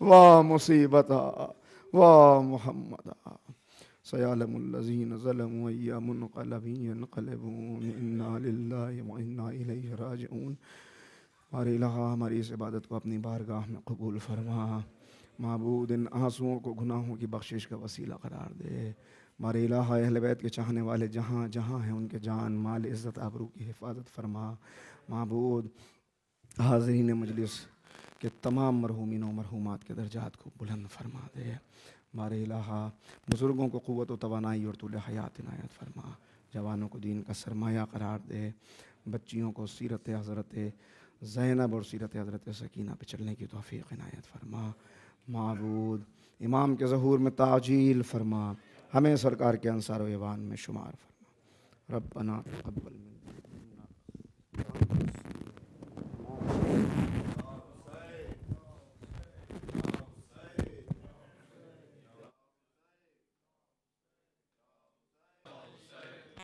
واہ مصیبتا، واہ محمدا، سیعلم الذین ظلموا ای منقلب ینقلبون انا للہ و انا الیہ راجعون۔ ہمارے الہ ہماری اس عبادت کو اپنی بارگاہ میں قبول فرما، معبود ان آنسوؤں کو گناہوں کی بخشش کا وسیلہ قرار دے۔ ہمارے الہ اہل بیت کے چاہنے والے جہاں جہاں ہیں ان کے جان مال عزت آبرو کی حفاظت فرما۔ معبود حاضرین مجلس کہ تمام مرحومین و مرحومات کے درجات کو بلند فرما دے۔ ہمارے الہ بزرگوں کو قوت و توانائی اور طول حیات عنایت فرما، جوانوں کو دین کا سرمایہ قرار دے، بچیوں کو سیرت حضرت زینب اور سیرت حضرت سکینہ پہ چلنے کی توفیق عنایت فرما۔ معبود امام کے ظہور میں تعجیل فرما، ہمیں سرکار کے انصار و ایوان میں شمار فرما۔ ربنا تقبل منا